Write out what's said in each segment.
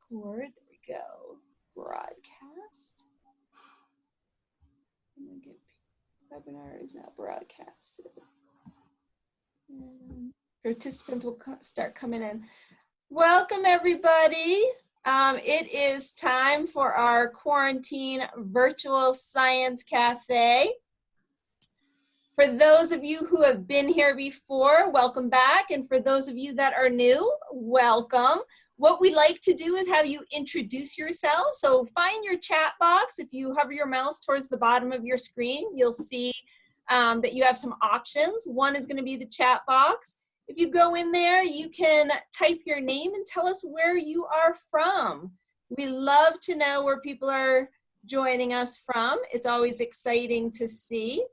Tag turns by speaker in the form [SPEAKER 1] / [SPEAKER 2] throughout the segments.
[SPEAKER 1] Record. There we go. Broadcast. Webinar is now broadcasted. And participants will start coming in. Welcome, everybody. It is time for our quarantine virtual science cafe. For those of you who have been here before, welcome back. And for those of you that are new, welcome. What we like to do is have you introduce yourself. So find your chat box. If you hover your mouse towards the bottom of your screen, you'll see that you have some options. One is going to be the chat box. If you go in there, you can type your name and tell us where you are from. We love to know where people are joining us from. It's always exciting to see.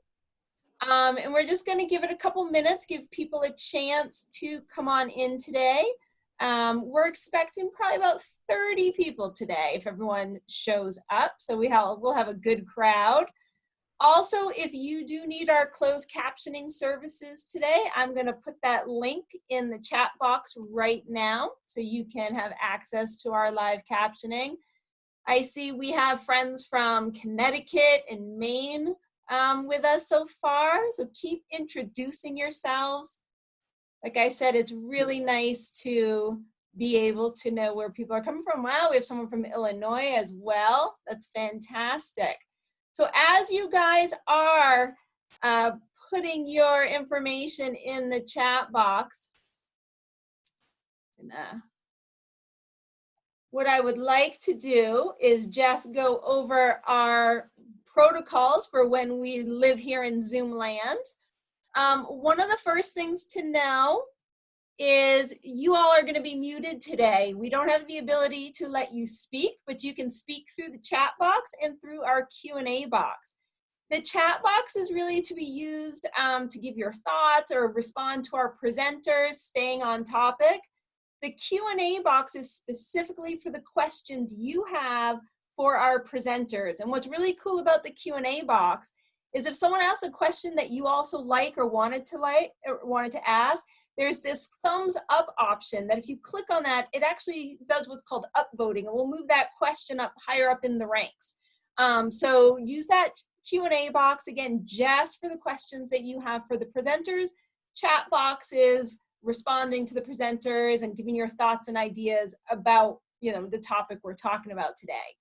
[SPEAKER 1] And we're just going to give it a couple minutes, give people a chance to come on in today. We're expecting probably about 30 people today if everyone shows up. So we'll have a good crowd. Also, if you do need our closed captioning services today, I'm going to put that link in the chat box right now so you can have access to our live captioning. I see we have friends from Connecticut and Maine with us so far. So keep introducing yourselves. Like I said, it's really nice to be able to know where people are coming from. Wow, we have someone from Illinois as well. That's fantastic. So as you guys are putting your information in the chat box, what I would like to do is just go over our protocols for when we live here in Zoom land. One of the first things to know is you all are going to be muted today. We don't have the ability to let you speak, but you can speak through the chat box and through our Q&A box. The chat box is really to be used to give your thoughts or respond to our presenters, staying on topic. The Q&A box is specifically for the questions you have for our presenters. And what's really cool about the Q&A box is if someone asks a question that you also like or wanted to ask, there's this thumbs up option that if you click on that, it actually does what's called upvoting, and we'll move that question up higher up in the ranks. So use that Q&A box, again, just for the questions that you have for the presenters. Chat box is responding to the presenters and giving your thoughts and ideas about, the topic we're talking about today.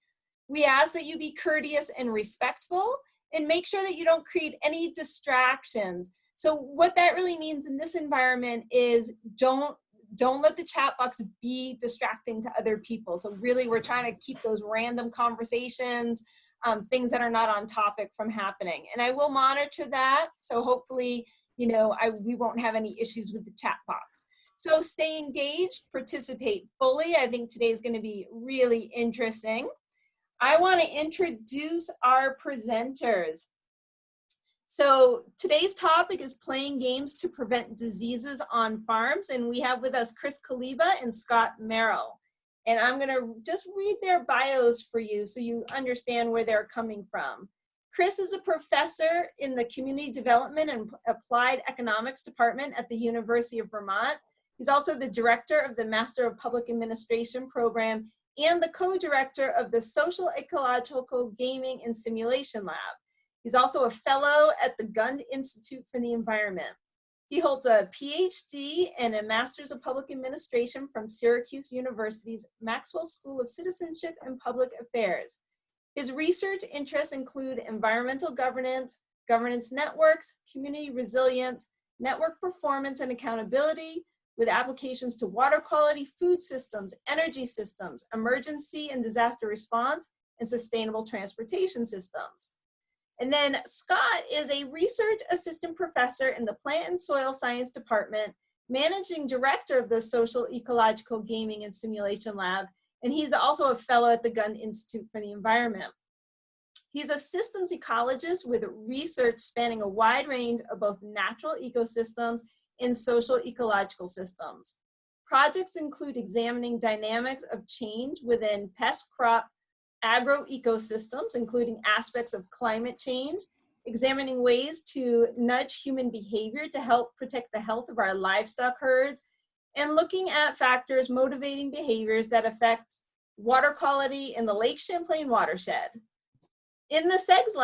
[SPEAKER 1] We ask that you be courteous and respectful and make sure that you don't create any distractions. So what that really means in this environment is don't let the chat box be distracting to other people. So really we're trying to keep those random conversations, things that are not on topic from happening. And I will monitor that. So hopefully, we won't have any issues with the chat box. So stay engaged, participate fully. I think today is going to be really interesting. I want to introduce our presenters. So today's topic is playing games to prevent diseases on farms. And we have with us Chris Kaliba and Scott Merrill. And I'm going to just read their bios for you so you understand where they're coming from. Chris is a professor in the Community Development and Applied Economics Department at the University of Vermont. He's also the director of the Master of Public Administration program and the co-director of the Social Ecological Gaming and Simulation Lab. He's also a fellow at the Gund Institute for the Environment. He holds a PhD and a Master's of Public Administration from Syracuse University's Maxwell School of Citizenship and Public Affairs. His research interests include environmental governance, governance networks, community resilience, network performance and accountability, with applications to water quality, food systems, energy systems, emergency and disaster response, and sustainable transportation systems. And then Scott is a research assistant professor in the Plant and Soil Science Department, managing director of the Social Ecological Gaming and Simulation Lab, and he's also a fellow at the Gund Institute for the Environment. He's a systems ecologist with research spanning a wide range of both natural ecosystems and social ecological systems. Projects include examining dynamics of change within pest, crop, agroecosystems, including aspects of climate change, examining ways to nudge human behavior to help protect the health of our livestock herds, and looking at factors motivating behaviors that affect water quality in the Lake Champlain watershed. In the SEGS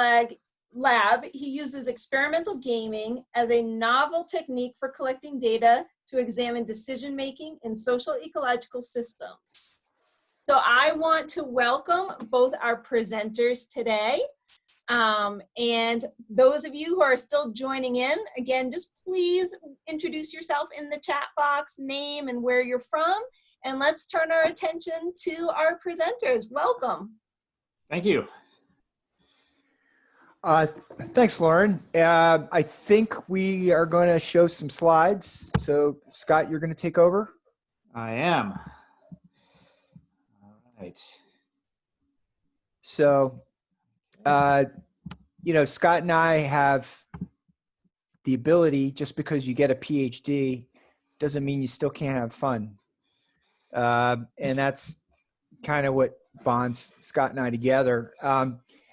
[SPEAKER 1] lab, he uses experimental gaming as a novel technique for collecting data to examine decision-making in social ecological systems. So I want to welcome both our presenters today. And those of you who are still joining in, again, just please introduce yourself in the chat box, name and where you're from, and let's turn our attention to our presenters. Welcome.
[SPEAKER 2] Thank you.
[SPEAKER 3] Thanks, Lauren. I think we are going to show some slides. So Scott, you're going to take over?
[SPEAKER 2] I am. All right.
[SPEAKER 3] So, you know, Scott and I have the ability, just because you get a PhD doesn't mean you still can't have fun. And that's kind of what bonds Scott and I together.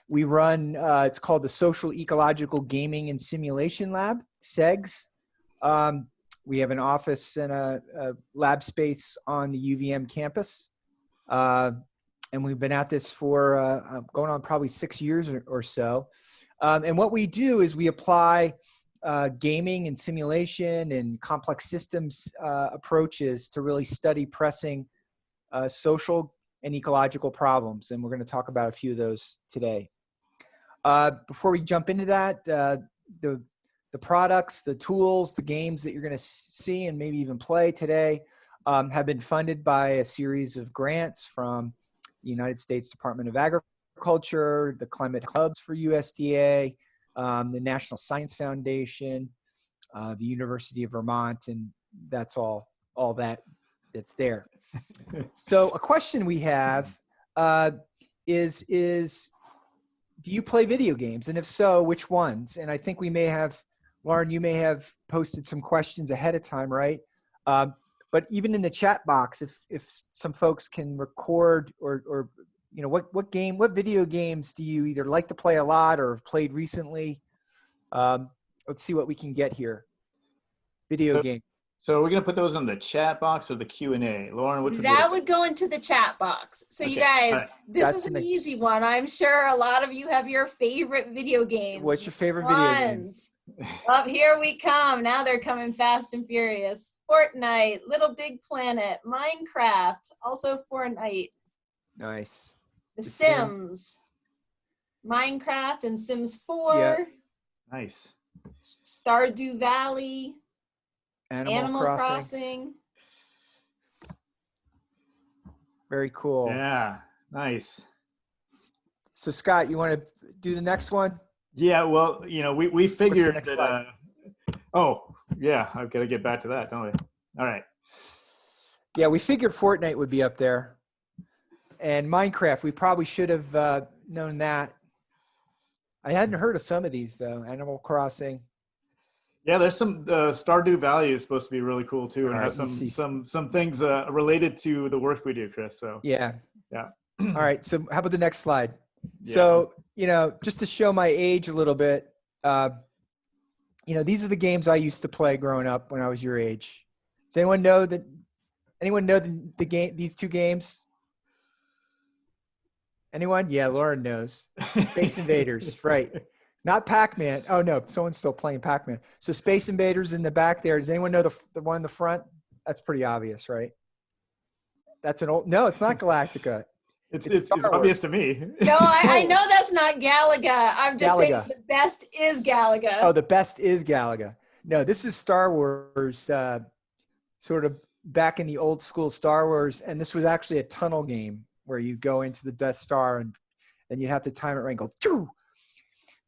[SPEAKER 3] We run, it's called the Social Ecological Gaming and Simulation Lab, SEGS. We have an office and a lab space on the UVM campus. And we've been at this for going on probably 6 years or so. And what we do is we apply gaming and simulation and complex systems approaches to really study pressing social and ecological problems. And we're going to talk about a few of those today. Before we jump into that, the products, the tools, the games that you're going to see and maybe even play today have been funded by a series of grants from the United States Department of Agriculture, the Climate Hubs for USDA, the National Science Foundation, the University of Vermont, and that's all that's there. So a question we have is do you play video games? And if so, which ones? And I think we may have, Lauren, you may have posted some questions ahead of time, right? But even in the chat box, if some folks can record or you know, what video games do you either like to play a lot or have played recently? Let's see what we can get here. Video game.
[SPEAKER 2] So we're going to put those in the chat box or the Q&A. Lauren, which
[SPEAKER 1] that would go into the chat box. So okay. You guys, right. This is an easy one. I'm sure a lot of you have your favorite video games.
[SPEAKER 3] What's your favorite video game?
[SPEAKER 1] Well, here we come. Now they're coming fast and furious. Fortnite, Little Big Planet, Minecraft, also Fortnite.
[SPEAKER 3] Nice.
[SPEAKER 1] The Sims, Minecraft and Sims 4.
[SPEAKER 3] Yep.
[SPEAKER 2] Nice.
[SPEAKER 1] Stardew Valley. Animal Crossing.
[SPEAKER 3] Very cool.
[SPEAKER 2] Yeah, nice.
[SPEAKER 3] So Scott, you want to do the next one?
[SPEAKER 2] Yeah, well, you know, we figured that. Oh, yeah, I've got to get back to that, don't we? All right.
[SPEAKER 3] Yeah, we figured Fortnite would be up there, and Minecraft. We probably should have known that. I hadn't heard of some of these though. Animal Crossing.
[SPEAKER 2] Yeah, there's some Stardew Valley is supposed to be really cool too, and has some things related to the work we do, Chris. So
[SPEAKER 3] yeah. All right. So how about the next slide?
[SPEAKER 2] Yeah.
[SPEAKER 3] So you know, just to show my age a little bit, you know, these are the games I used to play growing up when I was your age. Does anyone know that? Anyone know the game? These two games? Anyone? Yeah, Lauren knows. Space Invaders, right? Not Pac-Man. Oh no, someone's still playing Pac-Man. So Space Invaders in the back there. Does anyone know the one in the front? That's pretty obvious, right? That's an old. No, it's not Galactica.
[SPEAKER 2] It's obvious to me.
[SPEAKER 1] No, I know that's not Galaga. I'm just saying the best is Galaga.
[SPEAKER 3] Oh, the best is Galaga. No, this is Star Wars. Sort of back in the old school Star Wars, and this was actually a tunnel game where you go into the Death Star and then you have to time it right and go. Choo!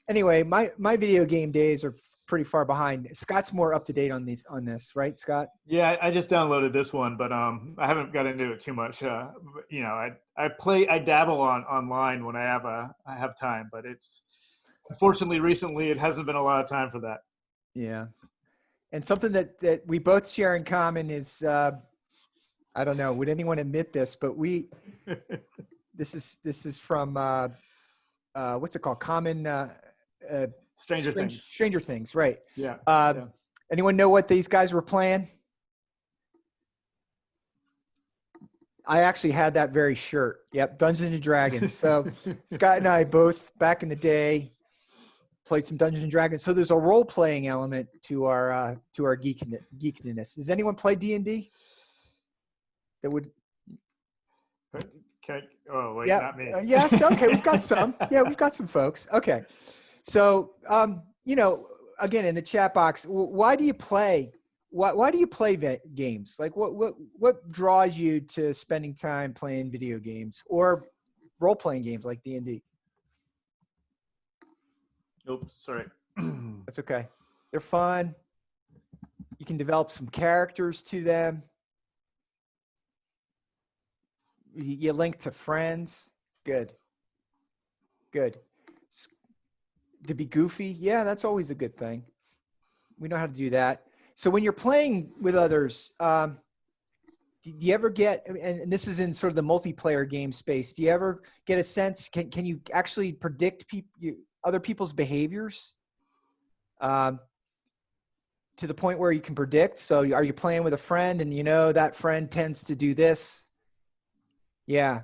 [SPEAKER 3] Anyway, my video game days are pretty far behind. Scott's more up to date on this, right, Scott?
[SPEAKER 2] Yeah, I just downloaded this one, but I haven't got into it too much. You know, I dabble online when I have time, but it's unfortunately recently it hasn't been a lot of time for that.
[SPEAKER 3] Yeah, and something that we both share in common is I don't know, would anyone admit this, but this is from what's it called? Stranger Things, right?
[SPEAKER 2] Yeah.
[SPEAKER 3] Anyone know what these guys were playing? I actually had that very shirt. Yep, Dungeons and Dragons. So Scott and I both back in the day played some Dungeons and Dragons. So there's a role playing element to our geekiness. Does anyone play D&D? That would.
[SPEAKER 2] Oh wait,
[SPEAKER 3] Yeah.
[SPEAKER 2] not me.
[SPEAKER 3] Yes. Okay, we've got some. Yeah, we've got some folks. Okay, so again in the chat box, why do you play? Why do you play games? Like what draws you to spending time playing video games or role playing games like D&D?
[SPEAKER 2] Oops, sorry.
[SPEAKER 3] That's okay. They're fun. You can develop some characters to them. You link to friends. Good. To be goofy, yeah, that's always a good thing. We know how to do that. So when you're playing with others, do you ever get, and this is in sort of the multiplayer game space, do you ever get a sense, can you actually predict other people's behaviors to the point where you can predict? So are you playing with a friend and that friend tends to do this? Yeah,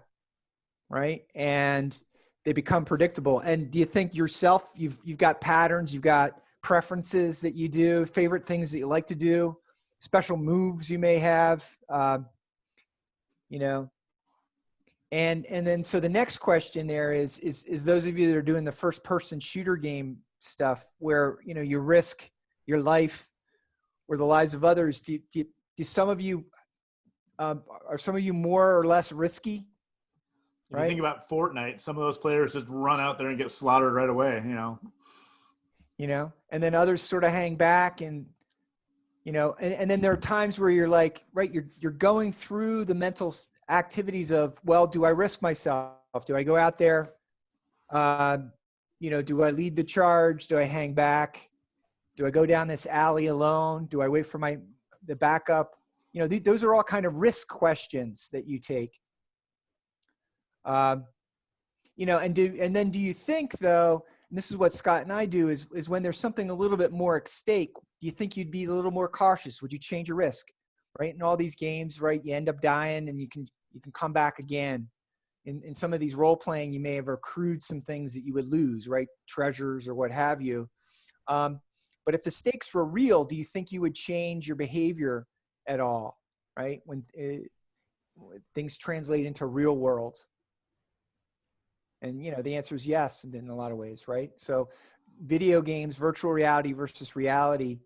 [SPEAKER 3] right? And they become predictable. And do you think yourself, you've got patterns, you've got preferences that you do, favorite things that you like to do, special moves you may have, and then so the next question there is those of you that are doing the first person shooter game stuff where you risk your life or the lives of others, do some of you are some of you more or less risky?
[SPEAKER 2] If you think about Fortnite, some of those players just run out there and get slaughtered right away,
[SPEAKER 3] and then others sort of hang back and then there are times where you're like, right, you're going through the mental activities of, well, do I risk myself? Do I go out there? Do I lead the charge? Do I hang back? Do I go down this alley alone? Do I wait for the backup? Those are all kind of risk questions that you take. And then do you think though, and this is what Scott and I do, is when there's something a little bit more at stake, do you think you'd be a little more cautious? Would you change your risk? Right? In all these games, right, you end up dying and you can come back again. In some of these role playing, you may have accrued some things that you would lose, right? Treasures or what have you. But if the stakes were real, do you think you would change your behavior at all, right? When things translate into real world. And, the answer is yes, in a lot of ways, right? So video games, virtual reality versus reality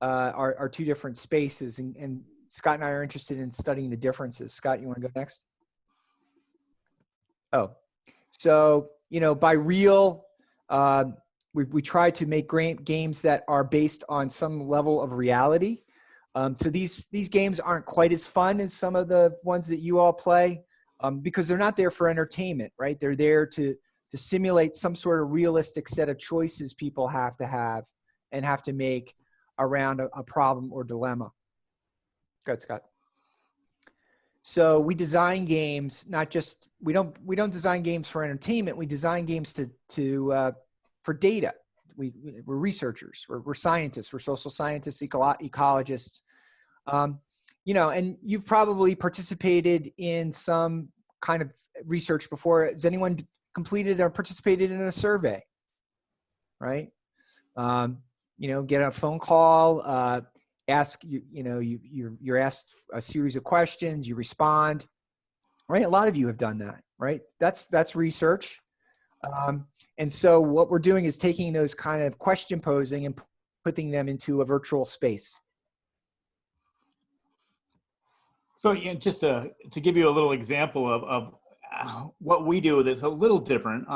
[SPEAKER 3] are two different spaces. And Scott and I are interested in studying the differences. Scott, you want to go next? Oh, so, by real, we try to make games that are based on some level of reality. So these games aren't quite as fun as some of the ones that you all play. Because they're not there for entertainment, right? They're there to simulate some sort of realistic set of choices people have to make around a problem or dilemma. Go ahead, Scott. So we design games, we don't design games for entertainment. We design games for data. We're researchers. We're scientists. We're social scientists, ecologists. And you've probably participated in some kind of research before. Has anyone completed or participated in a survey? Right? Get a phone call, ask you're asked a series of questions, you respond. Right? A lot of you have done that, right? That's research. And so what we're doing is taking those kind of question posing and putting them into a virtual space.
[SPEAKER 2] So just to give you a little example of what we do that's a little different,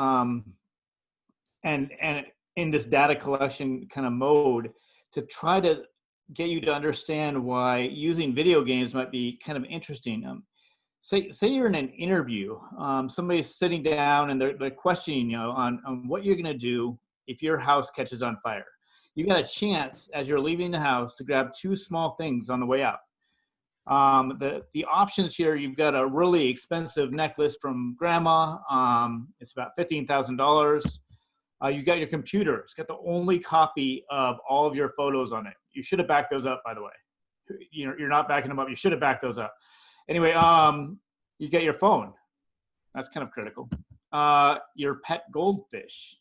[SPEAKER 2] and in this data collection kind of mode, to try to get you to understand why using video games might be kind of interesting. Say you're in an interview, somebody's sitting down and they're questioning you on what you're going to do if your house catches on fire. You got a chance as you're leaving the house to grab two small things on the way out. The options here, you've got a really expensive necklace from grandma. It's about $15,000. You've got your computer. It's got the only copy of all of your photos on it. You should have backed those up, by the way. You're not backing them up. You should have backed those up. Anyway, You get your phone. That's kind of critical. Your pet goldfish.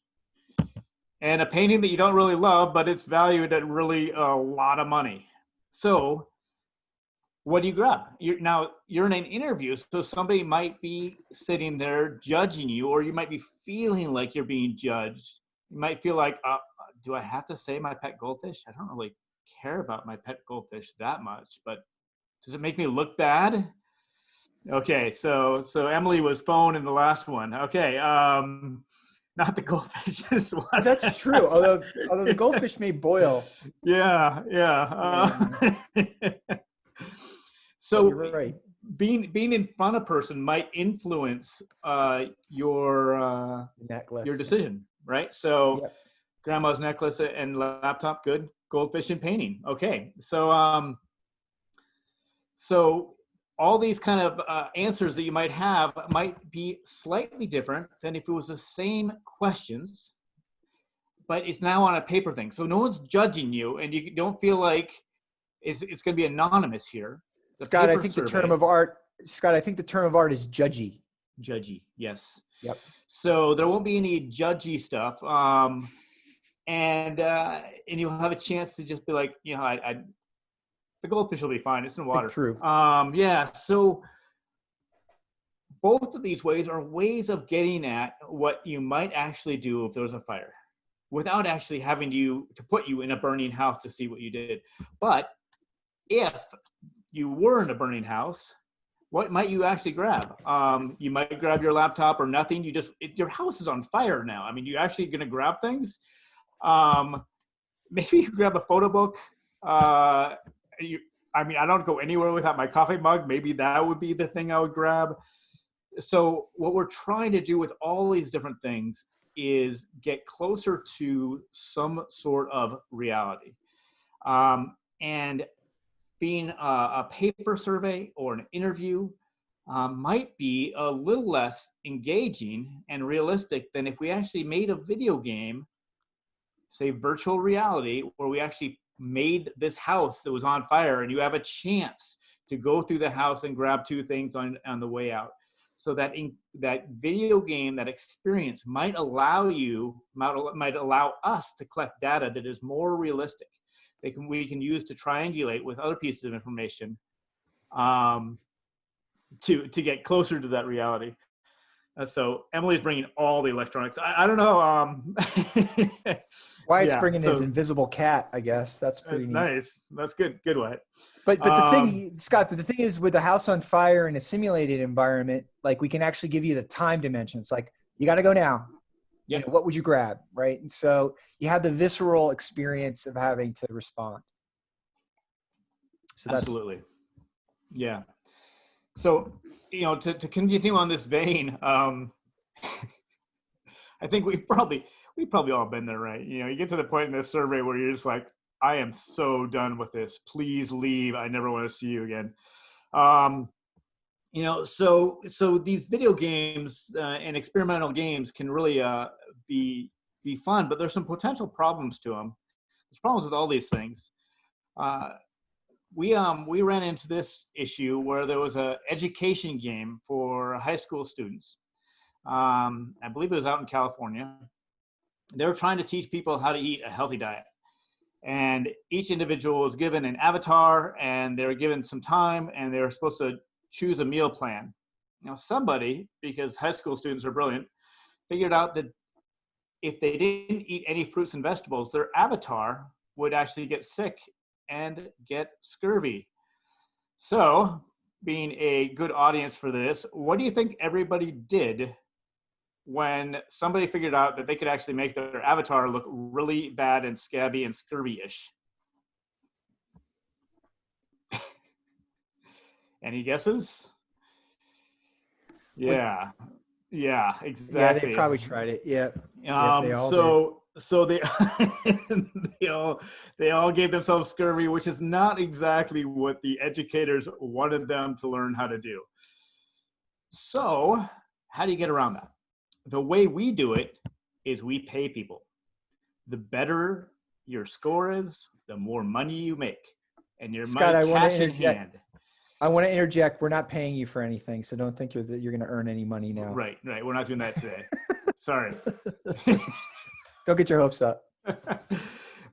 [SPEAKER 2] And a painting that you don't really love, but it's valued at really a lot of money. So what do you grab? You're in an interview, so somebody might be sitting there judging you, or you might be feeling like you're being judged. You might feel like, do I have to say my pet goldfish? I don't really care about my pet goldfish that much, but does it make me look bad? Okay, so Emily was phone in the last one. Okay, not the goldfishes one.
[SPEAKER 3] That's true. Although the goldfish may boil.
[SPEAKER 2] Yeah. So
[SPEAKER 3] you're right.
[SPEAKER 2] Being in front of a person might influence your
[SPEAKER 3] Necklace.
[SPEAKER 2] your decision, right? So
[SPEAKER 3] Yep.
[SPEAKER 2] grandma's necklace and laptop, good. Goldfish and painting, okay. So all these kind of answers that you might have might be slightly different than if it was the same questions, but it's now on a paper thing. So no one's judging you, and you don't feel like it's going to be anonymous here.
[SPEAKER 3] Scott, I think the term of art is judgy.
[SPEAKER 2] Judgy, yes.
[SPEAKER 3] Yep.
[SPEAKER 2] So there won't be any judgy stuff, and you'll have a chance to just be like, the goldfish will be fine. It's in water.
[SPEAKER 3] Think through.
[SPEAKER 2] Yeah. So both of these ways are ways of getting at what you might actually do if there was a fire, without actually having to put you in a burning house to see what you did. But if you were in a burning house, what might you actually grab? You might grab your laptop or nothing. Your house is on fire now. I mean, you actually going to grab things? Maybe you grab a photo book. I don't go anywhere without my coffee mug. Maybe that would be the thing I would grab. So what we're trying to do with all these different things is get closer to some sort of reality. And being a paper survey or an interview might be a little less engaging and realistic than if we actually made a video game, say virtual reality, where we actually made this house that was on fire, and you have a chance to go through the house and grab two things on the way out. So that that video game, that experience might allow us to collect data that is more realistic. We can use to triangulate with other pieces of information to get closer to that reality. So Emily's bringing all the electronics. I don't know.
[SPEAKER 3] Wyatt's bringing his invisible cat, I guess. That's pretty neat.
[SPEAKER 2] Nice. That's good. Good, Wyatt.
[SPEAKER 3] But the thing, Scott, the thing is, with the house on fire in a simulated environment, like, we can actually give you the time dimension. It's like, you got to go now.
[SPEAKER 2] Yeah.
[SPEAKER 3] What would you grab, right? And so you have the visceral experience of having to respond. So
[SPEAKER 2] absolutely. Yeah. So, to continue on this vein, I think we've probably all been there, right? You get to the point in this survey where you're just like, I am so done with this. Please leave. I never want to see you again. So these video games and experimental games can really be fun, but there's some potential problems to them. There's problems with all these things. We ran into this issue where there was an education game for high school students. I believe it was out in California. They were trying to teach people how to eat a healthy diet. And each individual was given an avatar, and they were given some time, and they were supposed to choose a meal plan. Now, somebody, because high school students are brilliant, figured out that if they didn't eat any fruits and vegetables, their avatar would actually get sick and get scurvy. So, being a good audience for this, what do you think everybody did when somebody figured out that they could actually make their avatar look really bad and scabby and scurvy-ish? Any guesses? Yeah, exactly.
[SPEAKER 3] Yeah, they probably tried it. Yeah. They
[SPEAKER 2] all gave themselves scurvy, which is not exactly what the educators wanted them to learn how to do. So, how do you get around that? The way we do it is we pay people. The better your score is, the more money you make, and your
[SPEAKER 3] Scott,
[SPEAKER 2] money cash in hand.
[SPEAKER 3] I want to interject. We're not paying you for anything, so don't think you're going to earn any money now.
[SPEAKER 2] Right. We're not doing that today. Sorry.
[SPEAKER 3] Don't get your hopes up.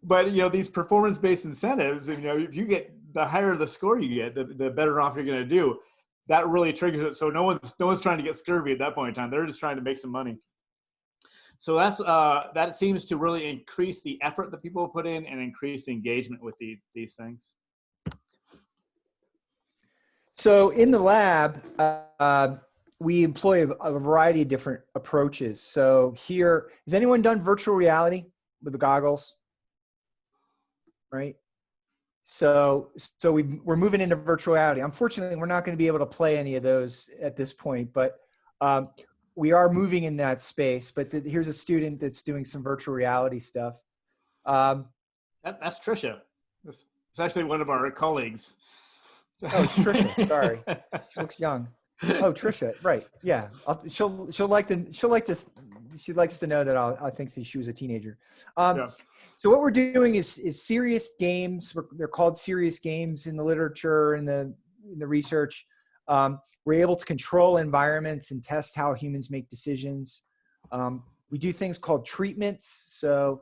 [SPEAKER 2] But these performance-based incentives, if you get the higher the score you get, the better off you're going to do. That really triggers it. So no one's trying to get scurvy at that point in time. They're just trying to make some money. So that seems to really increase the effort that people put in and increase the engagement with these things.
[SPEAKER 3] So in the lab, we employ a variety of different approaches. So here, has anyone done virtual reality with the goggles? Right? So we're moving into virtual reality. Unfortunately, we're not going to be able to play any of those at this point, but we are moving in that space. But here's a student that's doing some virtual reality stuff.
[SPEAKER 2] That's Trisha. It's actually one of our colleagues.
[SPEAKER 3] Oh, it's Trisha. Sorry, she looks young. Oh, Trisha. Right. Yeah. She likes to know that I think she was a teenager.
[SPEAKER 2] Yeah.
[SPEAKER 3] So what we're doing is serious games. They're called serious games in the literature and in the research. We're able to control environments and test how humans make decisions. We do things called treatments. So,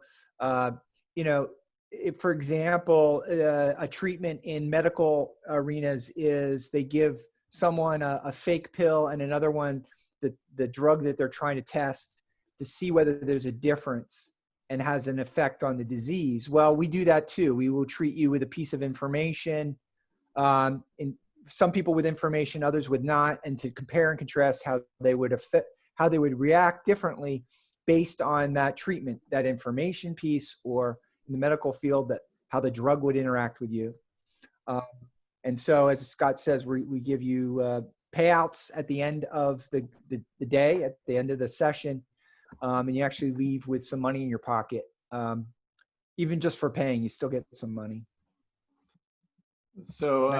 [SPEAKER 3] if, for example, a treatment in medical arenas is they give someone a fake pill and another one the drug that they're trying to test to see whether there's a difference and has an effect on the disease. Well, we do that too. We will treat you with a piece of information, and some people with information, others with not, and to compare and contrast how they would react differently based on that treatment, that information piece, or in the medical field, how the drug would interact with you. And so, as Scott says, we give you payouts at the end of the day, at the end of the session, and you actually leave with some money in your pocket. Even just for paying, you still get some money.
[SPEAKER 2] So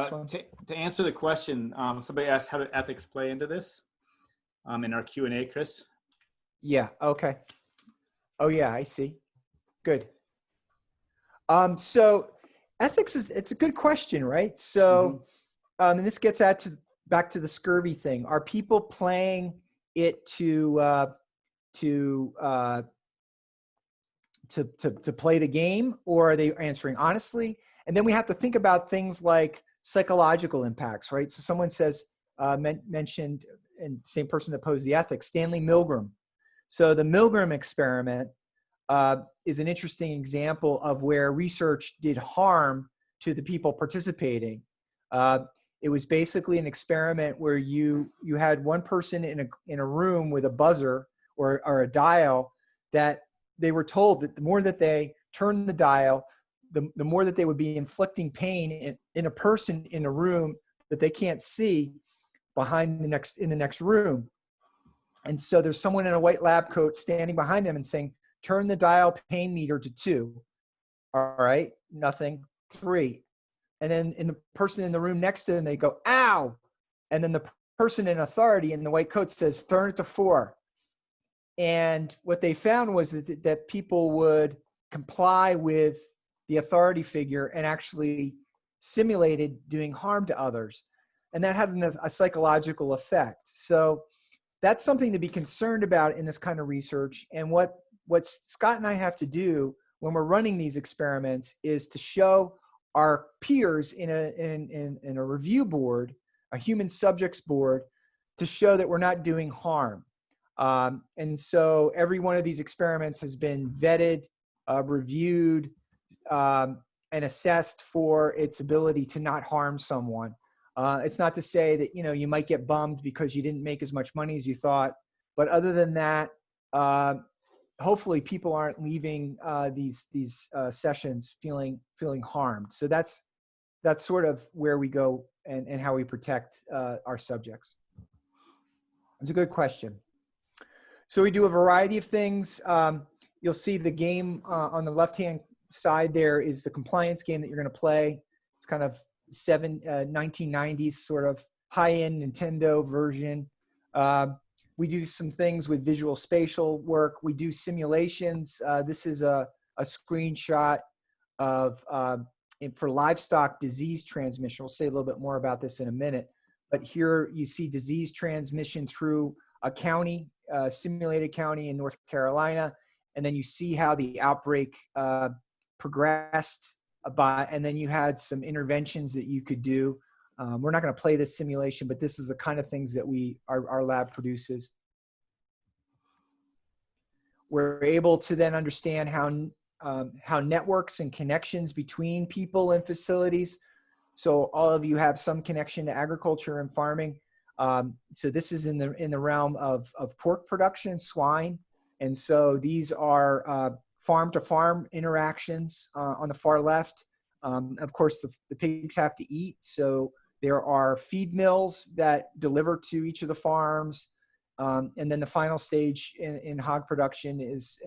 [SPEAKER 2] to answer the question, somebody asked, how did ethics play into this in our Q&A, Chris?
[SPEAKER 3] Yeah, okay. Oh, yeah, I see. Good. So ethics it's a good question, right? So, and this gets back to the scurvy thing. Are people playing it to play the game, or are they answering honestly? And then we have to think about things like psychological impacts, right? So someone says, mentioned, and same person that posed the ethics, Stanley Milgram. So the Milgram experiment is an interesting example of where research did harm to the people participating. It was basically an experiment where you had one person in a room with a buzzer or a dial that they were told that the more that they turned the dial, the more that they would be inflicting pain in a person in a room that they can't see in the next room. And so there's someone in a white lab coat standing behind them and saying, turn the dial pain meter to 2. All right, nothing. 3. And then in the person in the room next to them, they go, ow. And then the person in authority in the white coat says, turn it to 4. And what they found was that people would comply with the authority figure and actually simulated doing harm to others. And that had a psychological effect. So that's something to be concerned about in this kind of research. And what Scott and I have to do when we're running these experiments is to show our peers in a review board, a human subjects board, to show that we're not doing harm. And so every one of these experiments has been vetted, reviewed, and assessed for its ability to not harm someone. It's not to say that, you might get bummed because you didn't make as much money as you thought. But other than that, hopefully people aren't leaving these sessions feeling harmed. So that's sort of where we go and how we protect our subjects. It's a good question. So we do a variety of things. You'll see the game on the left-hand side there is the compliance game that you're going to play. It's kind of 1990s sort of high-end Nintendo version. We do some things with visual spatial work. We do simulations. This is a screenshot of and for livestock disease transmission. We'll say a little bit more about this in a minute, but here you see disease transmission through a county, simulated county in North Carolina, and then you see how the outbreak progressed and then you had some interventions that you could do. We're not going to play this simulation, but this is the kind of things that our lab produces. We're able to then understand how networks and connections between people and facilities. So all of you have some connection to agriculture and farming. So this is in the realm of pork production, swine. And so these are farm to farm interactions on the far left. Of course, the pigs have to eat. So there are feed mills that deliver to each of the farms. And then the final stage in hog production is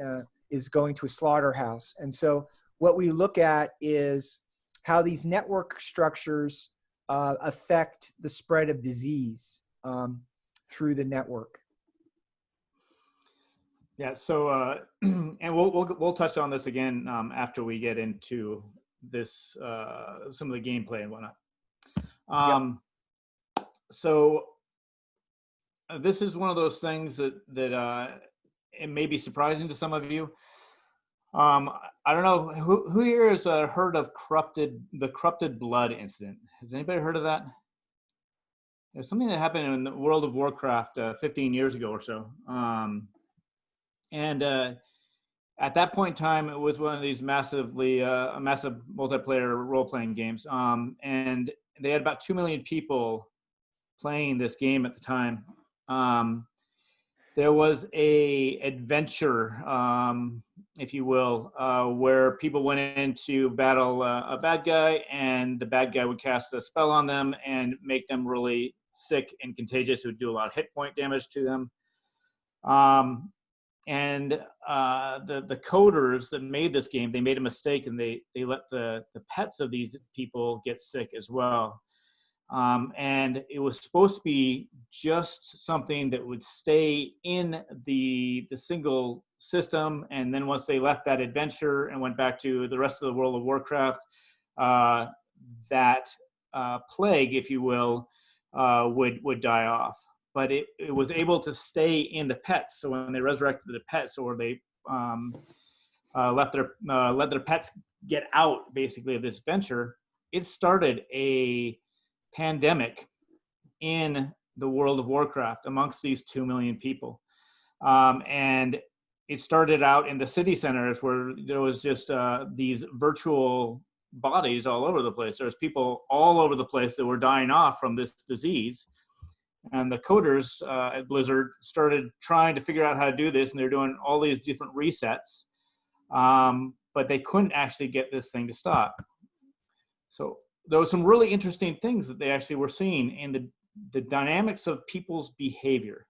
[SPEAKER 3] going to a slaughterhouse. And so what we look at is how these network structures affect the spread of disease through the network.
[SPEAKER 2] Yeah. So, and we'll touch on this again after we get into this some of the gameplay and whatnot. So this is one of those things that it may be surprising to some of you. I don't know who here has heard of the corrupted blood incident. Has anybody heard of that? There's something that happened in the World of Warcraft 15 years ago or so. And at that point in time, it was one of these massive multiplayer role-playing games. And they had about 2 million people playing this game at the time. There was a adventure, if you will, where people went in to battle a bad guy, and the bad guy would cast a spell on them and make them really sick and contagious. It would do a lot of hit point damage to them. And the coders that made this game, they made a mistake, and they let the pets of these people get sick as well. And it was supposed to be just something that would stay in the single system. And then once they left that adventure and went back to the rest of the World of Warcraft, that plague, if you will, would die off. But it was able to stay in the pets. So when they resurrected the pets, or they let their pets get out, basically, of this venture, it started a pandemic in the World of Warcraft amongst these 2 million people. And it started out in the city centers where there was just these virtual bodies all over the place. There's people all over the place that were dying off from this disease. And the coders at Blizzard started trying to figure out how to do this, and they're doing all these different resets, but they couldn't actually get this thing to stop. So there were some really interesting things that they actually were seeing in the dynamics of people's behavior.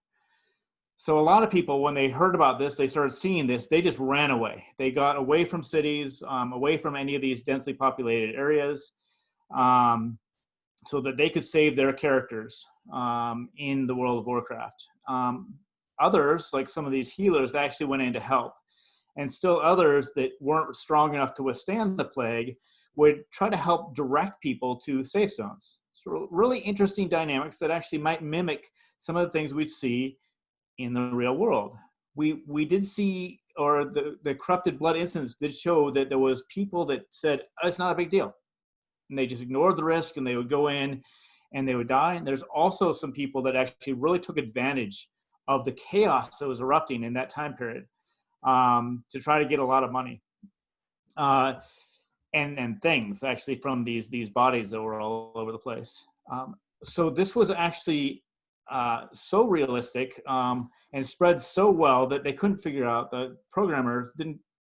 [SPEAKER 2] So a lot of people, when they heard about this, they started seeing this, they just ran away. They got away from cities, away from any of these densely populated areas, so that they could save their characters in the World of Warcraft. Others, like some of these healers, they actually went in to help. And still others that weren't strong enough to withstand the plague would try to help direct people to safe zones. So really interesting dynamics that actually might mimic some of the things we'd see in the real world. We did see, or the corrupted blood incidents did show that there was people that said, oh, it's not a big deal. And they just ignored the risk, and they would go in and they would die. And there's also some people that actually really took advantage of the chaos that was erupting in that time period to try to get a lot of money and things actually from these bodies that were all over the place. So this was actually so realistic and spread so well that they couldn't figure out, the programmers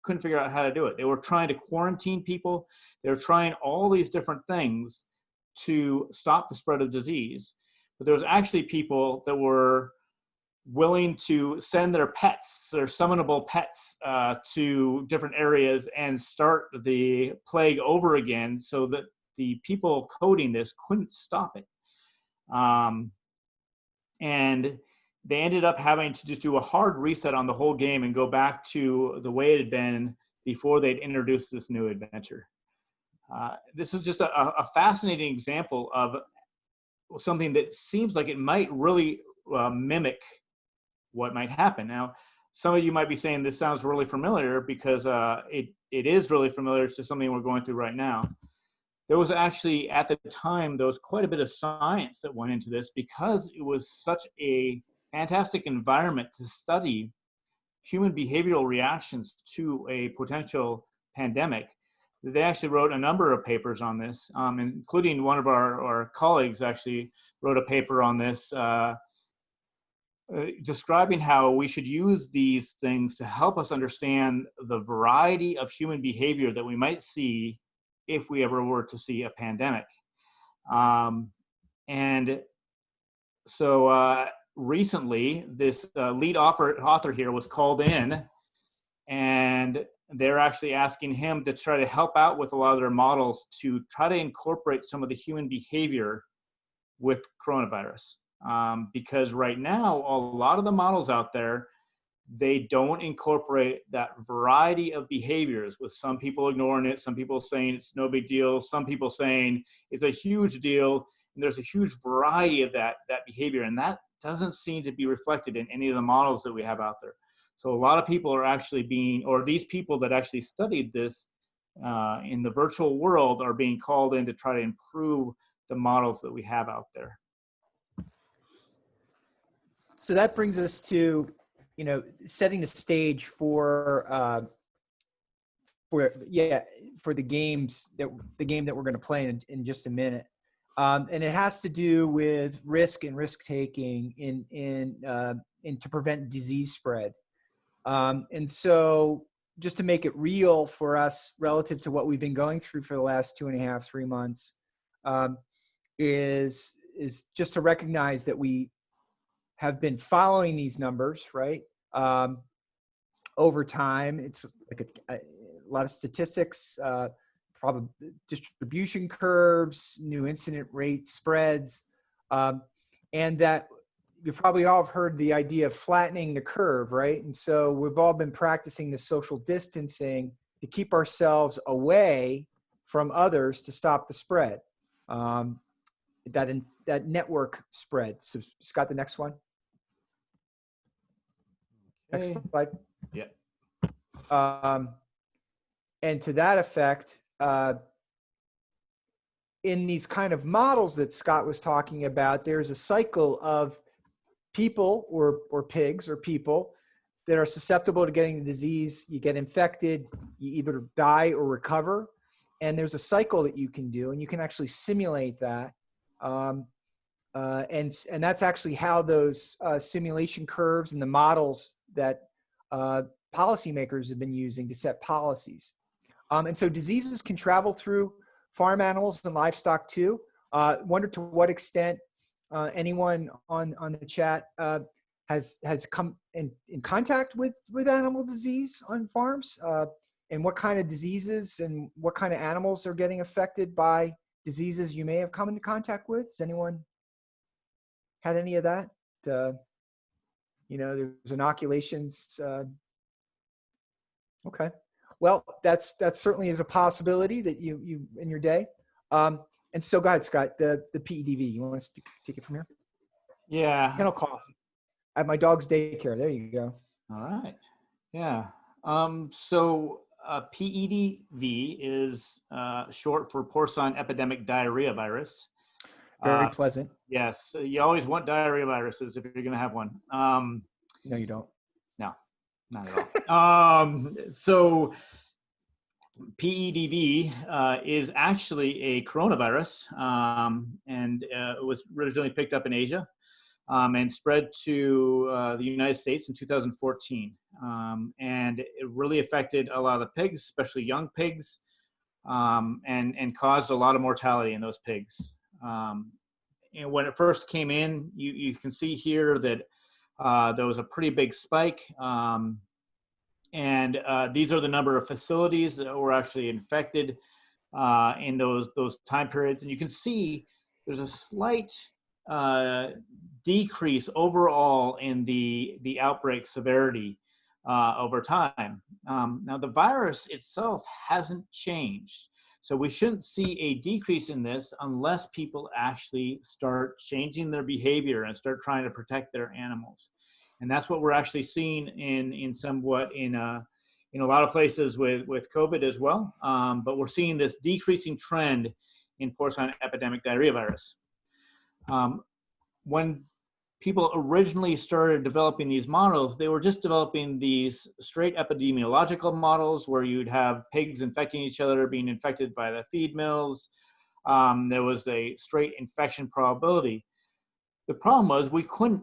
[SPEAKER 2] couldn't figure out how to do it. They were trying to quarantine people. They were trying all these different things to stop the spread of disease. But there was actually people that were willing to send their pets, their summonable pets, to different areas and start the plague over again, so that the people coding this couldn't stop it. And they ended up having to just do a hard reset on the whole game and go back to the way it had been before they'd introduced this new adventure. This is just a fascinating example of something that seems like it might really mimic what might happen. Now, some of you might be saying this sounds really familiar because it is really familiar to something we're going through right now. There was actually, at the time, there was quite a bit of science that went into this because it was such a fantastic environment to study human behavioral reactions to a potential pandemic. They actually wrote a number of papers on this, including one of our colleagues actually wrote a paper on this, describing how we should use these things to help us understand the variety of human behavior that we might see if we ever were to see a pandemic. And so recently, this lead author here was called in, and they're actually asking him to try to help out with a lot of their models to try to incorporate some of the human behavior with coronavirus. Because right now, a lot of the models out there, they don't incorporate that variety of behaviors, with some people ignoring it, some people saying it's no big deal, some people saying it's a huge deal, and there's a huge variety of that behavior, and that doesn't seem to be reflected in any of the models that we have out there. So a lot of people are actually these people that actually studied this in the virtual world are being called in to try to improve the models that we have out there.
[SPEAKER 3] So that brings us to, setting the stage for the game that we're going to play in just a minute, and it has to do with risk and risk taking in to prevent disease spread. And so, just to make it real for us relative to what we've been going through for the last 2.5, 3 months, is just to recognize that we have been following these numbers, right? Over time. It's like a lot of statistics, probably distribution curves, new incident rate spreads, and that you've probably all heard the idea of flattening the curve, right? And so we've all been practicing the social distancing to keep ourselves away from others to stop the spread, that network spread. So Scott, the next one. Next slide.
[SPEAKER 2] Yeah.
[SPEAKER 3] And to that effect, in these kind of models that Scott was talking about, there's a cycle of people or pigs or people that are susceptible to getting the disease. You get infected, you either die or recover. And there's a cycle that you can do, and you can actually simulate that. And that's actually how those simulation curves and the models that policymakers have been using to set policies. And so diseases can travel through farm animals and livestock too. Wonder to what extent anyone on the chat has come in contact with animal disease on farms, and what kind of diseases and what kind of animals are getting affected by diseases you may have come into contact with. Has anyone had any of that? There's inoculations. Okay. Well, that certainly is a possibility that you in your day. And so go ahead, Scott, the PEDV, you want to take it from here?
[SPEAKER 2] Yeah.
[SPEAKER 3] Kennel cough at my dog's daycare. There you go.
[SPEAKER 2] All right. Yeah. So PEDV is short for porcine epidemic diarrhea virus.
[SPEAKER 3] Very pleasant.
[SPEAKER 2] Yes. You always want diarrhea viruses if you're going to have one.
[SPEAKER 3] No, you don't.
[SPEAKER 2] No, not at all. So PEDV is actually a coronavirus, and it was originally picked up in Asia and spread to the United States in 2014. And it really affected a lot of the pigs, especially young pigs, and caused a lot of mortality in those pigs. And when it first came in, you can see here that there was a pretty big spike. And these are the number of facilities that were actually infected in those time periods. And you can see there's a slight decrease overall in the outbreak severity over time. Now, the virus itself hasn't changed. So we shouldn't see a decrease in this unless people actually start changing their behavior and start trying to protect their animals. And that's what we're actually seeing in somewhat in a lot of places with COVID as well. But we're seeing this decreasing trend in porcine epidemic diarrhea virus. When people originally started developing these models, they were just developing these straight epidemiological models where you'd have pigs infecting each other, being infected by the feed mills. There was a straight infection probability. The problem was we couldn't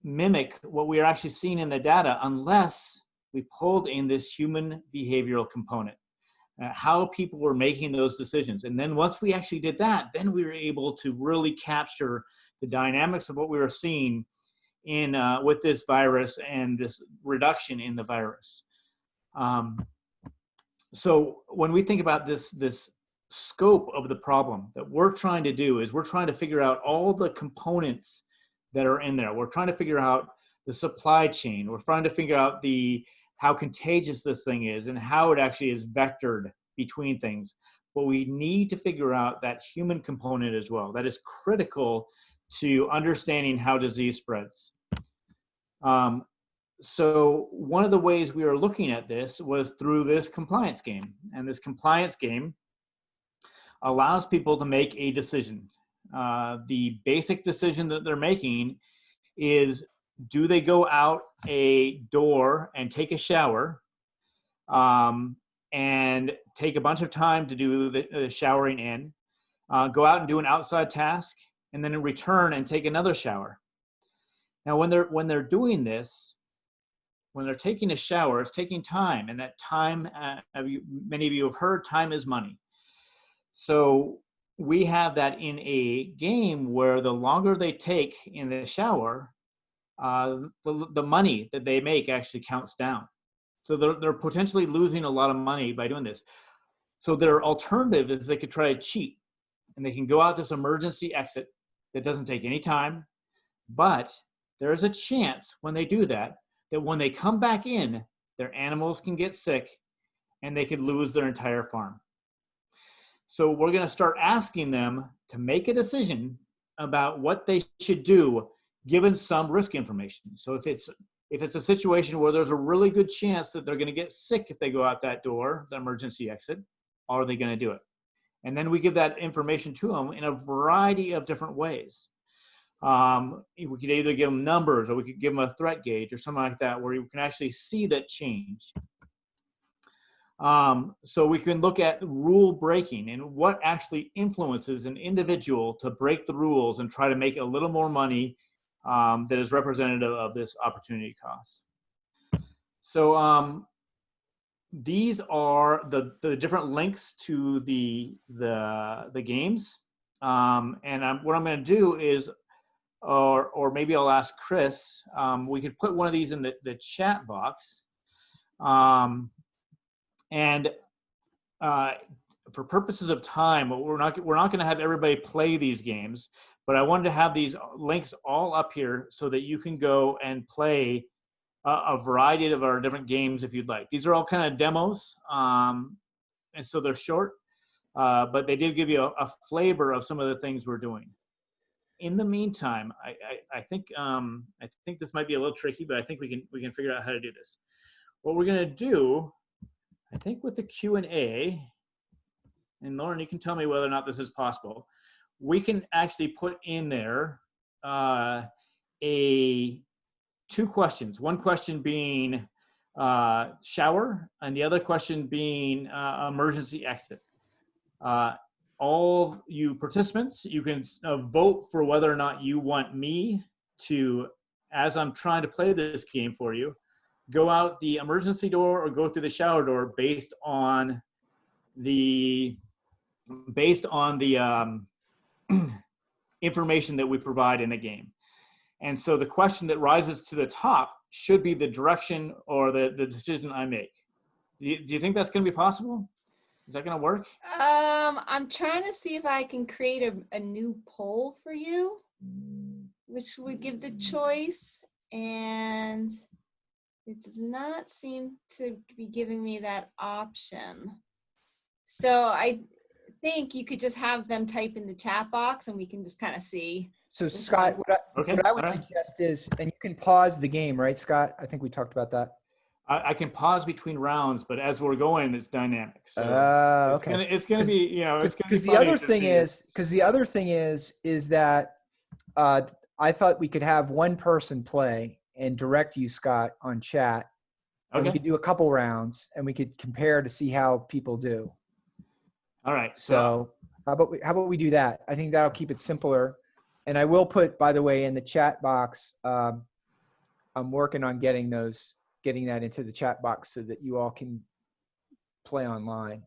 [SPEAKER 2] mimic what we are actually seeing in the data unless we pulled in this human behavioral component, how people were making those decisions. And then once we actually did that, then we were able to really capture the dynamics of what we were seeing in with this virus and this reduction in the virus. So when we think about this scope of the problem that we're trying to do is we're trying to figure out all the components that are in there. We're trying to figure out the supply chain. We're trying to figure out how contagious this thing is and how it actually is vectored between things. But we need to figure out that human component as well. That is critical to understanding how disease spreads. So one of the ways we were looking at this was through this compliance game. And this compliance game allows people to make a decision. The basic decision that they're making is, do they go out a door and take a shower and take a bunch of time to do the showering in, go out and do an outside task, and then return and take another shower. Now, when they're doing this, when they're taking a shower, it's taking time, and that time, many of you have heard, time is money. So we have that in a game where the longer they take in the shower, the money that they make actually counts down. So they're potentially losing a lot of money by doing this. So their alternative is they could try to cheat, and they can go out this emergency exit that doesn't take any time, but there is a chance when they do that when they come back in, their animals can get sick and they could lose their entire farm. So we're going to start asking them to make a decision about what they should do given some risk information. So if it's a situation where there's a really good chance that they're going to get sick if they go out that door, the emergency exit, are they going to do it? And then we give that information to them in a variety of different ways. We could either give them numbers, or we could give them a threat gauge or something like that, where you can actually see that change. So we can look at rule breaking and what actually influences an individual to break the rules and try to make a little more money that is representative of this opportunity cost. So these are the different links to the games. And what I'm going to do is, or maybe I'll ask Chris, we could put one of these in the chat box. And for purposes of time, we're not going to have everybody play these games, but I wanted to have these links all up here so that you can go and play a variety of our different games if you'd like. These are all kind of demos, and so they're short, but they did give you a flavor of some of the things we're doing. In the meantime, I think this might be a little tricky, but I think we can figure out how to do this. What we're going to do, I think, with the Q&A, and Lauren, you can tell me whether or not this is possible, we can actually put in there two questions. One question being shower, and the other question being emergency exit. All you participants, you can vote for whether or not you want me to, as I'm trying to play this game for you, go out the emergency door or go through the shower door based on the information that we provide in the game. And so the question that rises to the top should be the direction or the decision I make. Do you think that's going to be possible? Is that going to work?
[SPEAKER 1] I'm trying to see if I can create a new poll for you, which would give the choice, and it does not seem to be giving me that option. So think you could just have them type in the chat box and we can just kind of see.
[SPEAKER 3] So Scott,
[SPEAKER 2] Okay,
[SPEAKER 3] what I would
[SPEAKER 2] all right.
[SPEAKER 3] suggest is, and you can pause the game, right, Scott? I think we talked about that.
[SPEAKER 2] I can pause between rounds, but as we're going, it's dynamic. So
[SPEAKER 3] Okay.
[SPEAKER 2] it's gonna be, you know, it's gonna be
[SPEAKER 3] Because the
[SPEAKER 2] funny
[SPEAKER 3] other
[SPEAKER 2] to
[SPEAKER 3] thing
[SPEAKER 2] see.
[SPEAKER 3] is that I thought we could have one person play and direct you, Scott, on chat, and we
[SPEAKER 2] Okay.
[SPEAKER 3] could do a couple rounds, and we could compare to see how people do.
[SPEAKER 2] All right.
[SPEAKER 3] So how about we do that? I think that'll keep it simpler. And I will put, by the way, in the chat box. I'm working on getting that into the chat box so that you all can play online.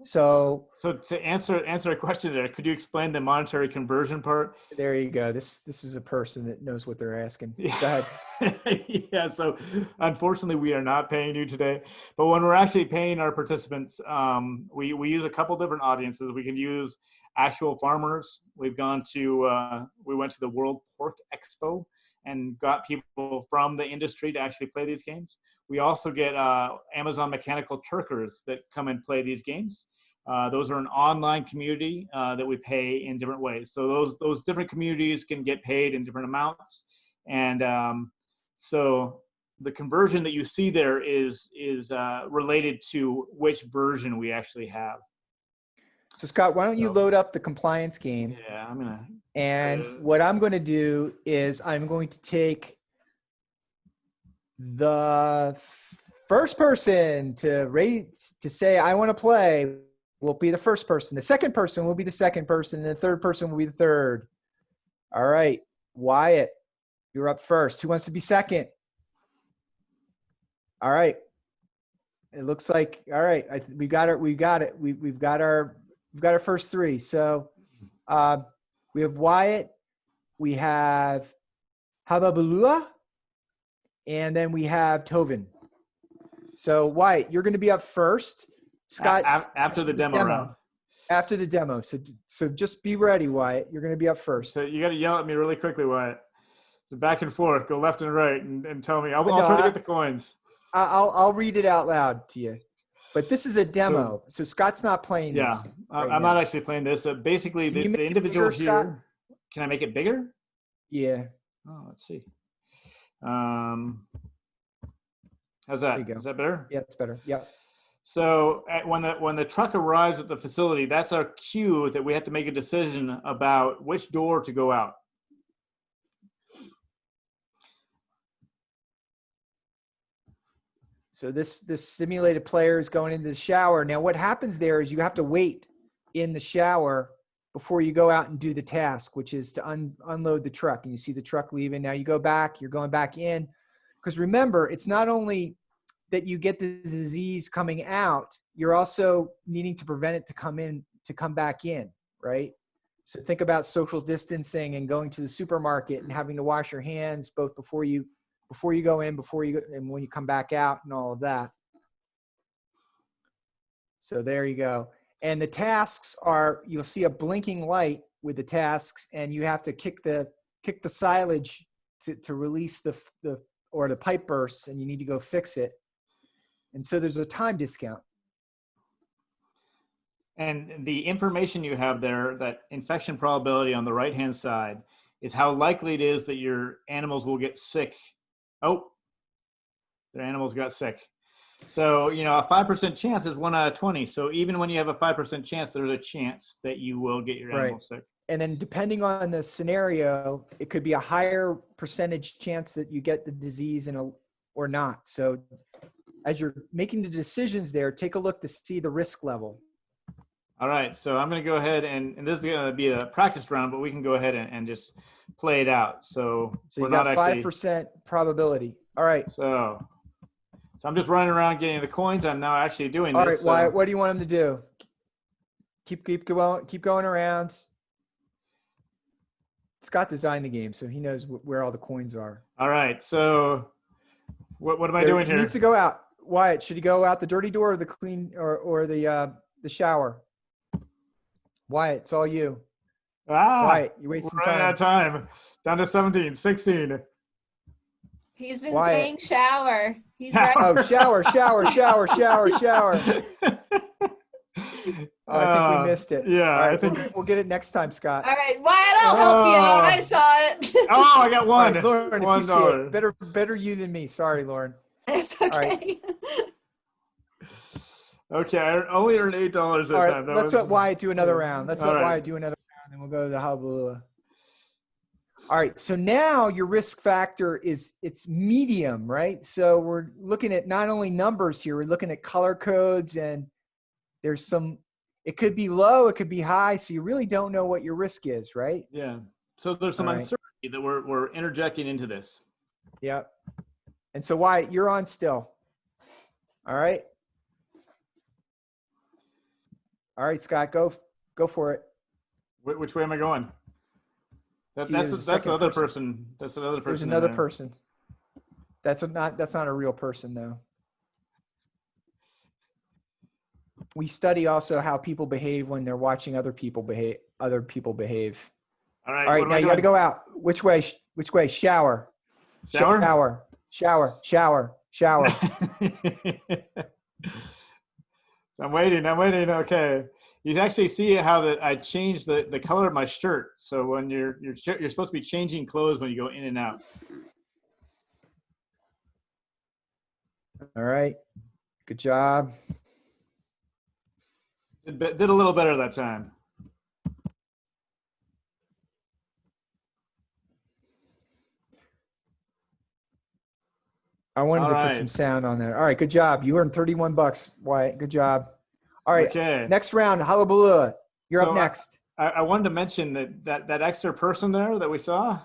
[SPEAKER 3] So
[SPEAKER 2] to answer a question there, could you explain the monetary conversion part?
[SPEAKER 3] there you go. This is a person that knows what they're asking. Go
[SPEAKER 2] Yeah.
[SPEAKER 3] ahead.
[SPEAKER 2] Yeah. So unfortunately, we are not paying you today, but when we're actually paying our participants, we use a couple different audiences. We can use actual farmers. We went to the World Pork Expo and got people from the industry to actually play these games. We also get Amazon Mechanical Turkers that come and play these games. Those are an online community that we pay in different ways. So those different communities can get paid in different amounts. And so the conversion that you see there is related to which version we actually have.
[SPEAKER 3] So Scott, why don't you load up the compliance game?
[SPEAKER 2] Yeah, I'm gonna.
[SPEAKER 3] And what I'm going to do is I'm going to take the first person to say I want to play will be the first person. The second person will be the second person. And the third person will be the third. All right, Wyatt, you're up first. Who wants to be second? All right. It looks like, all right. We got it. We've got our first three. So we have Wyatt, we have Hababalua, and then we have Tovin. So Wyatt, you're going to be up first. Scott,
[SPEAKER 2] after the demo round.
[SPEAKER 3] After the demo. So just be ready, Wyatt. You're going to be up first.
[SPEAKER 2] So you got to yell at me really quickly, Wyatt. So back and forth, go left and right, and tell me. I'll try to get the coins.
[SPEAKER 3] I'll read it out loud to you. But this is a demo, so Scott's not playing this.
[SPEAKER 2] Yeah, I'm not actually playing this. Basically, the individual here. Scott? Can I make it bigger?
[SPEAKER 3] Yeah.
[SPEAKER 2] Oh, let's see. How's that? Is that better?
[SPEAKER 3] Yeah, it's better. Yeah.
[SPEAKER 2] So when the truck arrives at the facility, that's our cue that we have to make a decision about which door to go out.
[SPEAKER 3] So this simulated player is going into the shower. Now what happens there is you have to wait in the shower before you go out and do the task, which is to unload the truck. And you see the truck leaving. Now you go back, you're going back in. Because remember, it's not only that you get the disease coming out, you're also needing to prevent it to come back in, right? So think about social distancing and going to the supermarket and having to wash your hands both before you go in, and when you come back out and all of that. So there you go. And the tasks are, you'll see a blinking light with the tasks, and you have to kick the silage to release the pipe bursts, and you need to go fix it. And so there's a time discount.
[SPEAKER 2] And the information you have there, that infection probability on the right-hand side, is how likely it is that your animals will get sick. Oh, their animals got sick. So, a 5% chance is 1 out of 20. So even when you have a 5% chance, there's a chance that you will get your animals sick.
[SPEAKER 3] And then depending on the scenario, it could be a higher percentage chance that you get the disease or not. So as you're making the decisions there, take a look to see the risk level.
[SPEAKER 2] All right, so I'm going to go ahead and this is going to be a practice round, but we can go ahead and just play it out. So
[SPEAKER 3] you got 5% probability. All right.
[SPEAKER 2] So I'm just running around getting the coins. I'm now actually doing this.
[SPEAKER 3] All right, Wyatt, what do you want him to do? Keep going around. Scott designed the game, so he knows where all the coins are.
[SPEAKER 2] All right, so what am I doing here?
[SPEAKER 3] He needs to go out. Wyatt, should he go out the dirty door or the clean or the shower? Wyatt, it's all you. Wyatt, you wasting time.
[SPEAKER 2] Running out of time. Down to 17, 16.
[SPEAKER 1] He's been saying shower. He's right.
[SPEAKER 3] Oh, shower. Oh, I think we missed it.
[SPEAKER 2] Yeah,
[SPEAKER 3] All right,
[SPEAKER 2] I think.
[SPEAKER 3] we'll get it next time, Scott.
[SPEAKER 1] All right, Wyatt, I'll help you out. I saw it.
[SPEAKER 2] Oh, I got
[SPEAKER 3] All
[SPEAKER 2] one.
[SPEAKER 3] right, Lauren, if you see it,
[SPEAKER 2] $1.
[SPEAKER 3] better you than me. Sorry, Lauren.
[SPEAKER 1] It's
[SPEAKER 3] right.
[SPEAKER 1] okay.
[SPEAKER 2] Okay, I only earned $8 this
[SPEAKER 3] All right,
[SPEAKER 2] time.
[SPEAKER 3] let's let Wyatt do another round. Let's
[SPEAKER 2] All
[SPEAKER 3] let
[SPEAKER 2] right.
[SPEAKER 3] Wyatt do another round, and we'll go to the Hullabaloo. All right, so now your risk factor it's medium, right? So we're looking at not only numbers here, we're looking at color codes, and there's some, it could be low, it could be high, so you really don't know what your risk is, right?
[SPEAKER 2] Yeah. So there's some
[SPEAKER 3] All right.
[SPEAKER 2] uncertainty that we're interjecting into this.
[SPEAKER 3] Yep. And so Wyatt, you're on still. All right. All right, Scott, go for it.
[SPEAKER 2] Which way am I going?
[SPEAKER 3] See,
[SPEAKER 2] That's
[SPEAKER 3] there's a
[SPEAKER 2] that's
[SPEAKER 3] second
[SPEAKER 2] another
[SPEAKER 3] person.
[SPEAKER 2] person. That's another person.
[SPEAKER 3] There's
[SPEAKER 2] in
[SPEAKER 3] another
[SPEAKER 2] there.
[SPEAKER 3] person. That's not a real person though. We study also how people behave when they're watching other people behave.
[SPEAKER 2] All right.
[SPEAKER 3] All right, now you got to go out. Which way? Which way? Shower.
[SPEAKER 2] Shower.
[SPEAKER 3] Shower. Shower. Shower. Shower.
[SPEAKER 2] So I'm waiting. Okay. You can actually see how that I changed the color of my shirt. So when you're supposed to be changing clothes when you go in and out.
[SPEAKER 3] All right. Good job.
[SPEAKER 2] Did a little better that time.
[SPEAKER 3] I wanted to put some sound on there. All right, good job. You earned $31, Wyatt. Good job. All right,
[SPEAKER 2] okay.
[SPEAKER 3] Next round, Hullabaloo. You're up next.
[SPEAKER 2] I wanted to mention that extra person there that we saw.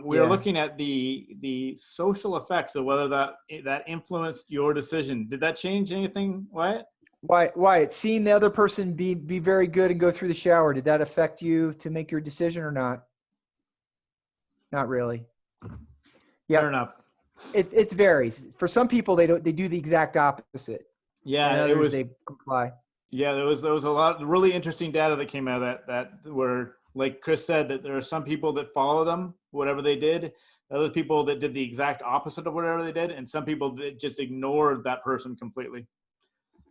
[SPEAKER 2] We were looking at the social effects of whether that influenced your decision. Did that change anything, Wyatt?
[SPEAKER 3] Wyatt, seeing the other person be very good and go through the shower, did that affect you to make your decision or not? Not really. Yeah.
[SPEAKER 2] Fair enough.
[SPEAKER 3] It varies. For some people, they do the exact opposite.
[SPEAKER 2] Yeah,
[SPEAKER 3] and others, they comply.
[SPEAKER 2] Yeah, there was a lot of really interesting data that came out of that where, like Chris said, that there are some people that follow them, whatever they did, other people that did the exact opposite of whatever they did, and some people that just ignored that person completely.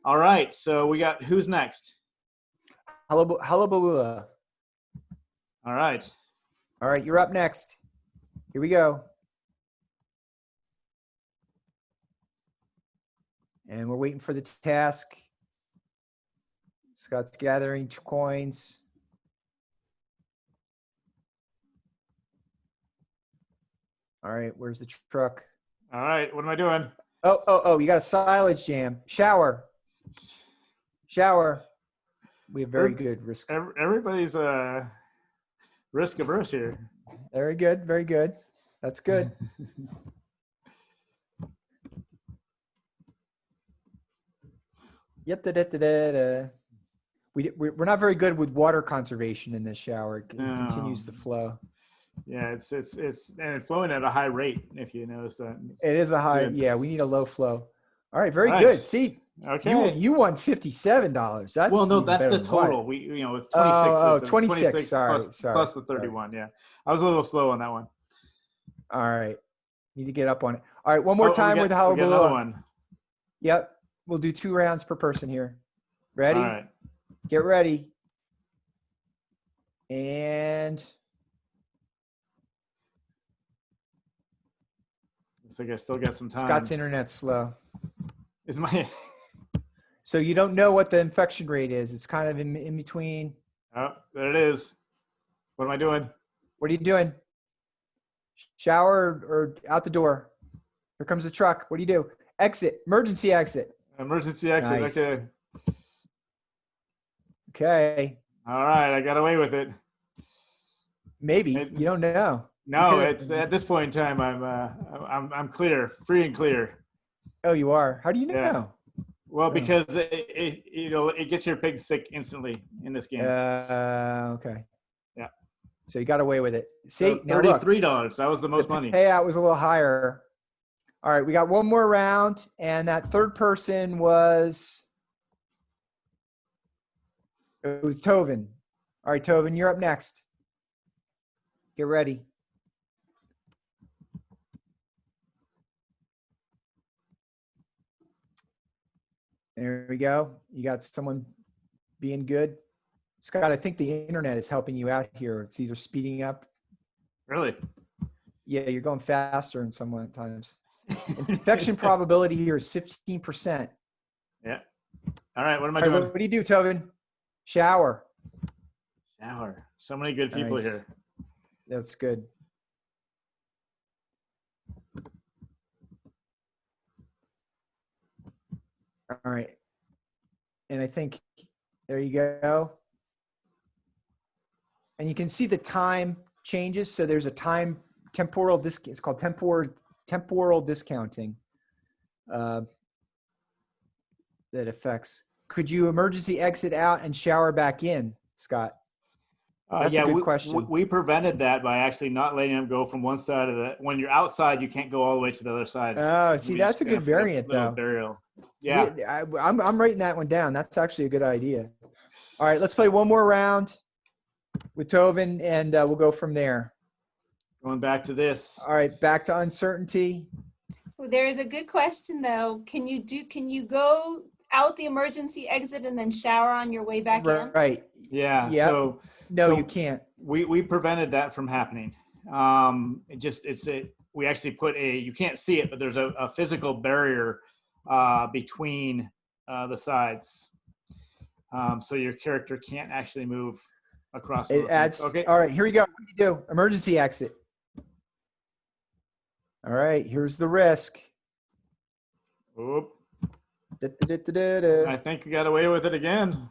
[SPEAKER 2] All right, so we got, who's next?
[SPEAKER 3] Hullabaloo.
[SPEAKER 2] All right.
[SPEAKER 3] All right, you're up next. Here we go. And we're waiting for the task. Scott's gathering coins. All right, where's the truck?
[SPEAKER 2] All right, what am I doing?
[SPEAKER 3] Oh, you got a silage jam. Shower. We have very good risk.
[SPEAKER 2] Everybody's risk averse here.
[SPEAKER 3] Very good. That's good. Yep. We're not very good with water conservation in this shower. It continues to flow.
[SPEAKER 2] Yeah, it's flowing at a high rate. If you notice that,
[SPEAKER 3] it is a high. Good. Yeah, we need a low flow. All right, very good. See,
[SPEAKER 2] okay,
[SPEAKER 3] you won $57. That's
[SPEAKER 2] that's the total. It's 26.
[SPEAKER 3] Oh, 26. Sorry.
[SPEAKER 2] Plus the 31. Sorry. Yeah, I was a little slow on that one.
[SPEAKER 3] All right, need to get up on it. All right, one more time with Hullabaloo.
[SPEAKER 2] We got another one.
[SPEAKER 3] Yep, we'll do 2 rounds per person here. Ready?
[SPEAKER 2] All right.
[SPEAKER 3] Get ready. And
[SPEAKER 2] looks like I still got some time.
[SPEAKER 3] Scott's internet's slow.
[SPEAKER 2] Is my
[SPEAKER 3] So you don't know what the infection rate is. It's kind of in between.
[SPEAKER 2] Oh, there it is. What am I doing?
[SPEAKER 3] What are you doing? Shower or out the door? Here comes the truck. What do you do? Exit. Emergency exit.
[SPEAKER 2] Emergency exit.
[SPEAKER 3] Nice.
[SPEAKER 2] Okay.
[SPEAKER 3] Okay.
[SPEAKER 2] All right, I got away with it.
[SPEAKER 3] Maybe you don't know.
[SPEAKER 2] No, it's at this point in time. I'm clear, free and clear.
[SPEAKER 3] Oh, you are. How do you know?
[SPEAKER 2] Yeah. Well, because it gets your pig sick instantly in this game.
[SPEAKER 3] Okay.
[SPEAKER 2] Yeah.
[SPEAKER 3] So you got away with it. See,
[SPEAKER 2] so $33. That was the most money.
[SPEAKER 3] Payout was a little higher. All right, we got one more round, and that third person was. It was Tovin. All right, Tovin, you're up next. Get ready. There we go. You got someone being good. Scott, I think the internet is helping you out here. It's either speeding up.
[SPEAKER 2] Really?
[SPEAKER 3] Yeah, you're going faster in some times. Infection probability here is 15%.
[SPEAKER 2] Yeah. All right. What am I
[SPEAKER 3] All right,
[SPEAKER 2] doing?
[SPEAKER 3] what do you do, Tobin? Shower.
[SPEAKER 2] Shower. So many good people
[SPEAKER 3] Nice.
[SPEAKER 2] here.
[SPEAKER 3] That's good. All right. And I think there you go. And you can see the time changes. So there's a temporal discount. It's called temporal discounting that affects. Could you emergency exit out and shower back in, Scott? That's a good question.
[SPEAKER 2] We prevented that by actually not letting them go from one side of the. When you're outside, you can't go all the way to the other side.
[SPEAKER 3] Oh, see, that's a good variant, though.
[SPEAKER 2] Burial. Yeah,
[SPEAKER 3] I'm writing that one down. That's actually a good idea. All right, let's play one more round with Tovin, and we'll go from there.
[SPEAKER 2] Going back to this.
[SPEAKER 3] All right, back to uncertainty.
[SPEAKER 1] Well, there is a good question though. Can you go out the emergency exit and then shower on your way back in?
[SPEAKER 3] Right.
[SPEAKER 2] Yeah.
[SPEAKER 3] Yep.
[SPEAKER 2] So
[SPEAKER 3] you can't.
[SPEAKER 2] We prevented that from happening. We actually put you can't see it, but there's a physical barrier between the sides. So your character can't actually move across.
[SPEAKER 3] It adds.
[SPEAKER 2] Okay.
[SPEAKER 3] All right, here we go. What do you do? Emergency exit. All right, here's the risk.
[SPEAKER 2] Oop.
[SPEAKER 3] Da-da-da-da-da.
[SPEAKER 2] I think you got away with it again.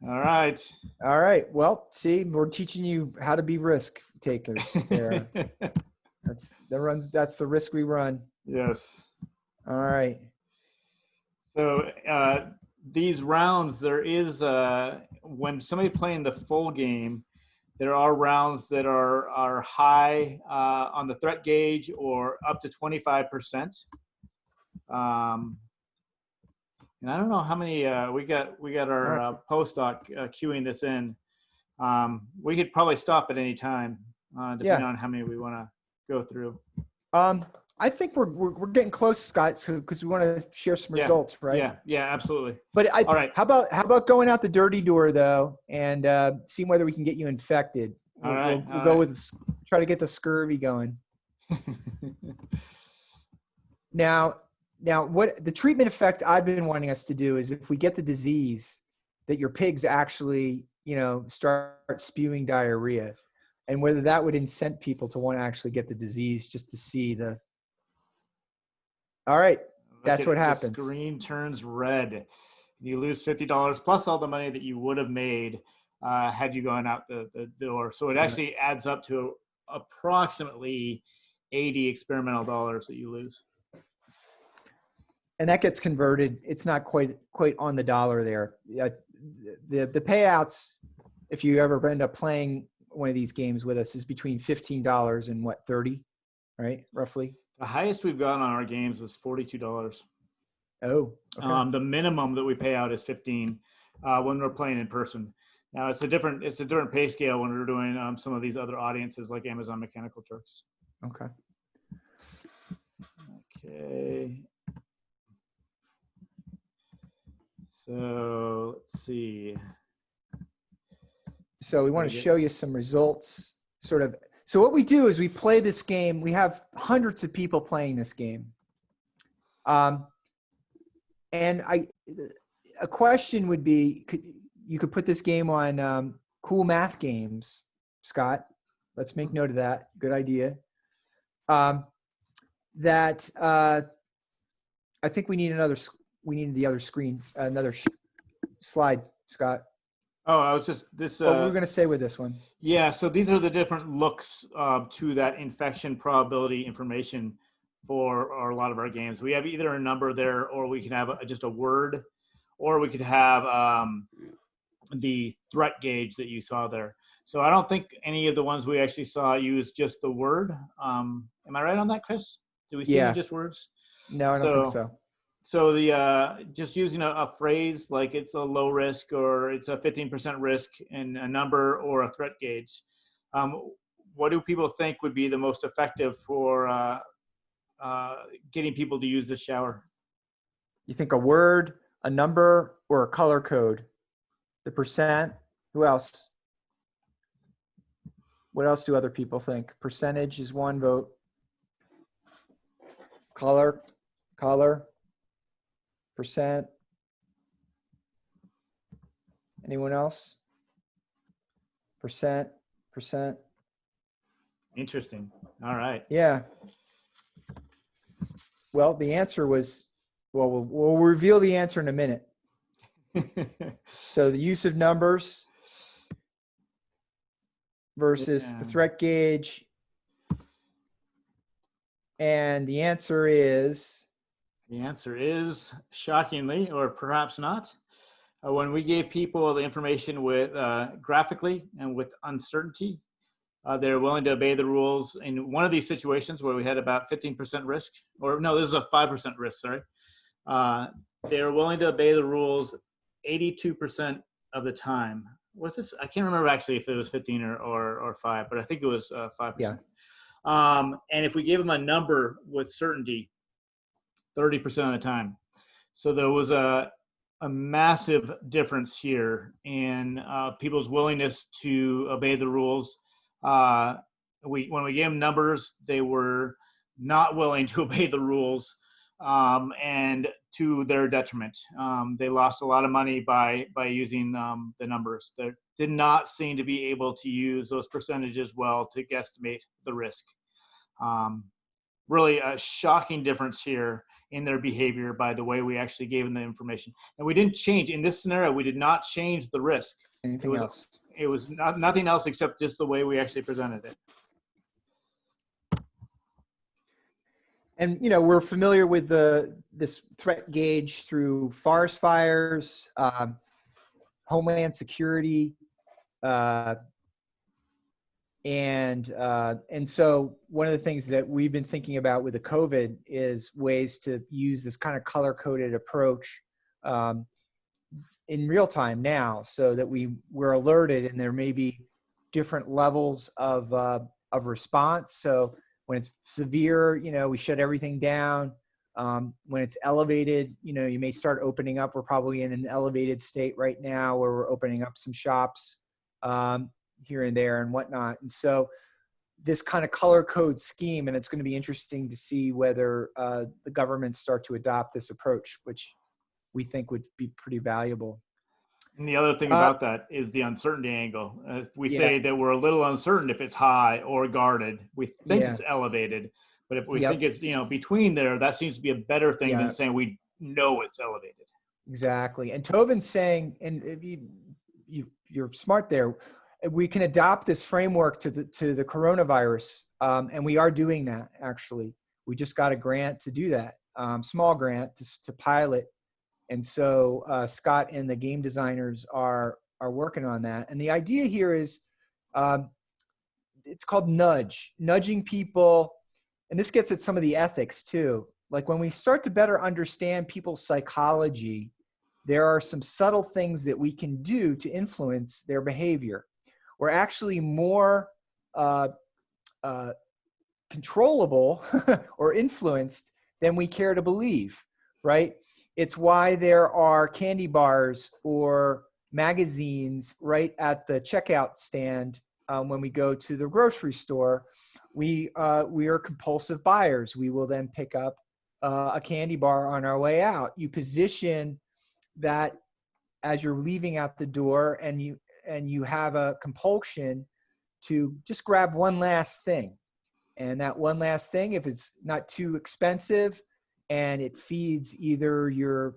[SPEAKER 2] All right.
[SPEAKER 3] All right. Well, see, we're teaching you how to be risk takers there. That's the risk we run.
[SPEAKER 2] Yes.
[SPEAKER 3] All right.
[SPEAKER 2] So these rounds, there is when somebody playing the full game, there are rounds that are high on the threat gauge or up to 25%. And I don't know how many we got our postdoc queuing this in. We could probably stop at any time, depending on how many we want to go through.
[SPEAKER 3] I think we're getting close, Scott, because we want to share some results, right?
[SPEAKER 2] Yeah, absolutely.
[SPEAKER 3] But
[SPEAKER 2] all right.
[SPEAKER 3] How about going out the dirty door though, and seeing whether we can get you infected? We'll go with try to get the scurvy going. Now, what the treatment effect I've been wanting us to do is if we get the disease, that your pigs actually, start spewing diarrhea, and whether that would incent people to want to actually get the disease just to see the. All right, that's what happens.
[SPEAKER 2] The screen turns red. You lose $50 plus all the money that you would have made had you gone out the door. So it actually adds up to approximately 80 experimental dollars that you lose.
[SPEAKER 3] And that gets converted. It's not quite on the dollar there. The payouts, if you ever end up playing one of these games with us, is between $15 and what, 30, right? Roughly.
[SPEAKER 2] The highest we've gotten on our games is $42.
[SPEAKER 3] Oh, okay.
[SPEAKER 2] The minimum that we pay out is $15 when we're playing in person. Now it's a different pay scale when we're doing some of these other audiences like Amazon Mechanical Turks.
[SPEAKER 3] Okay.
[SPEAKER 2] Okay. So let's see.
[SPEAKER 3] So we want to show you some results, sort of. So what we do is we play this game. We have hundreds of people playing this game. And a question would be, you could put this game on Cool Math Games, Scott. Let's make note of that. Good idea. I think we need the other screen, another slide, Scott.
[SPEAKER 2] Oh, I was just this.
[SPEAKER 3] What were we going to say with this one?
[SPEAKER 2] Yeah, so these are the different looks to that infection probability information for a lot of our games. We have either a number there, or we can have just a word, or we could have the threat gauge that you saw there. So I don't think any of the ones we actually saw use just the word. Am I right on that, Chris? Do we see just words?
[SPEAKER 3] No, I don't think so.
[SPEAKER 2] So the just using a phrase like it's a low risk or it's a 15% risk and a number or a threat gauge. What do people think would be the most effective for getting people to use the shower?
[SPEAKER 3] You think a word, a number, or a color code? the percent. Who else? What else do other people think? Percentage is one vote. Color, percent. Anyone else? Percent.
[SPEAKER 2] Interesting. All right.
[SPEAKER 3] Yeah. Well, the answer was, well, we'll reveal the answer in a minute. So the use of numbers versus the threat gauge. And the answer is?
[SPEAKER 2] The answer is, shockingly, or perhaps not, when we gave people the information with graphically and with uncertainty, they're willing to obey the rules. In one of these situations where we had about 15% risk, or no, this is a 5% risk, sorry. They were willing to obey the rules 82% of the time. What's this? I can't remember actually if it was 15 or 5, but I think it was 5%.
[SPEAKER 3] Yeah.
[SPEAKER 2] And if we gave them a number with certainty, 30% of the time. So there was a massive difference here in people's willingness to obey the rules. When we gave them numbers, they were not willing to obey the rules, and to their detriment. They lost a lot of money by using the numbers. They did not seem to be able to use those percentages well to guesstimate the risk. Really a shocking difference here in their behavior by the way we actually gave them the information. And we didn't change, in this scenario, we did not change the risk.
[SPEAKER 3] Anything else?
[SPEAKER 2] It was nothing else except just the way we actually presented it.
[SPEAKER 3] And, you know, we're familiar with this threat gauge through forest fires, homeland security, and so one of the things that we've been thinking about with the COVID is ways to use this kind of color-coded approach in real time now, so that we're alerted, and there may be different levels of response. So when it's severe, you know, we shut everything down. When it's elevated, you know, you may start opening up. We're probably in an elevated state right now where we're opening up some shops here and there and whatnot. And so this kind of color code scheme, and it's going to be interesting to see whether the governments start to adopt this approach, which we think would be pretty valuable.
[SPEAKER 2] And the other thing about that is the uncertainty angle. We say that we're a little uncertain if it's high or guarded. We think it's elevated, but if we think it's, you know, between there, that seems to be a better thing than saying we know it's elevated.
[SPEAKER 3] Exactly. And Tovin's saying, and you're smart there, we can adopt this framework to the coronavirus, and we are doing that. Actually, we just got a grant to do that, small grant to pilot. And so Scott and the game designers are working on that. And the idea here is, it's called nudging people. And this gets at some of the ethics too. Like when we start to better understand people's psychology, there are some subtle things that we can do to influence their behavior. We're actually more controllable or influenced than we care to believe, right? It's why there are candy bars or magazines right at the checkout stand when we go to the grocery store. We are compulsive buyers. We will then pick up a candy bar on our way out. You position that as you're leaving out the door, and you have a compulsion to just grab one last thing. And that one last thing, if it's not too expensive and it feeds either your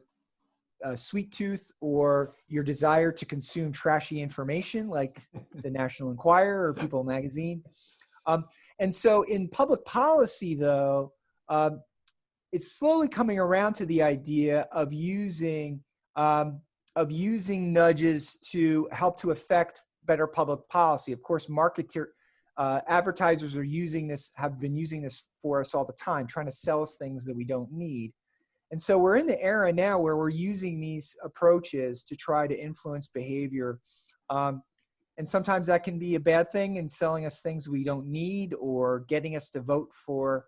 [SPEAKER 3] sweet tooth or your desire to consume trashy information like the National Enquirer or People magazine. And so in public policy, though, it's slowly coming around to the idea of using nudges to help to affect better public policy. Of course, advertisers are have been using this for us all the time, trying to sell us things that we don't need. And so we're in the era now where we're using these approaches to try to influence behavior. And sometimes that can be a bad thing in selling us things we don't need, or getting us to vote for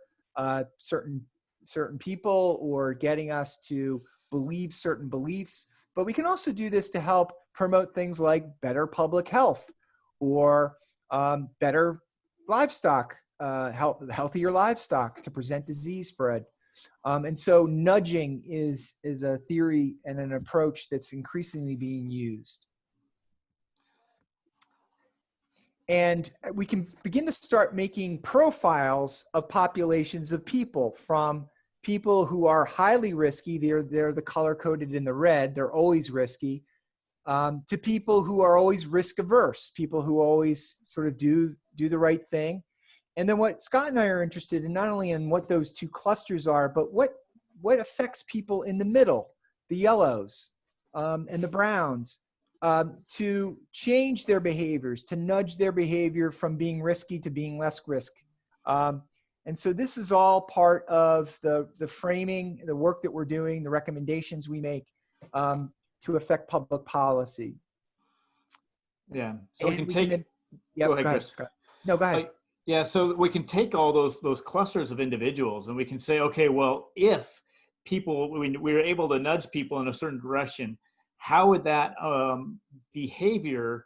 [SPEAKER 3] certain people, or getting us to believe certain beliefs. But we can also do this to help promote things like better public health or better livestock, healthier livestock to prevent disease spread. And so nudging is a theory and an approach that's increasingly being used. And we can begin to start making profiles of populations of people, from people who are highly risky, they're the color coded in the red, they're always risky, to people who are always risk averse, people who always sort of do the right thing. And then what Scott and I are interested in, not only in what those two clusters are, but what affects people in the middle, the yellows and the browns, to change their behaviors, to nudge their behavior from being risky to being less risk. And so this is all part of the framing, the work that we're doing, the recommendations we make to affect public policy.
[SPEAKER 2] Yeah. So
[SPEAKER 3] and
[SPEAKER 2] we can take.
[SPEAKER 3] Yep,
[SPEAKER 2] go ahead, Chris.
[SPEAKER 3] Scott. No, go ahead.
[SPEAKER 2] Yeah, so we can take all those clusters of individuals and we can say, okay, well, if we were able to nudge people in a certain direction, how would that behavior,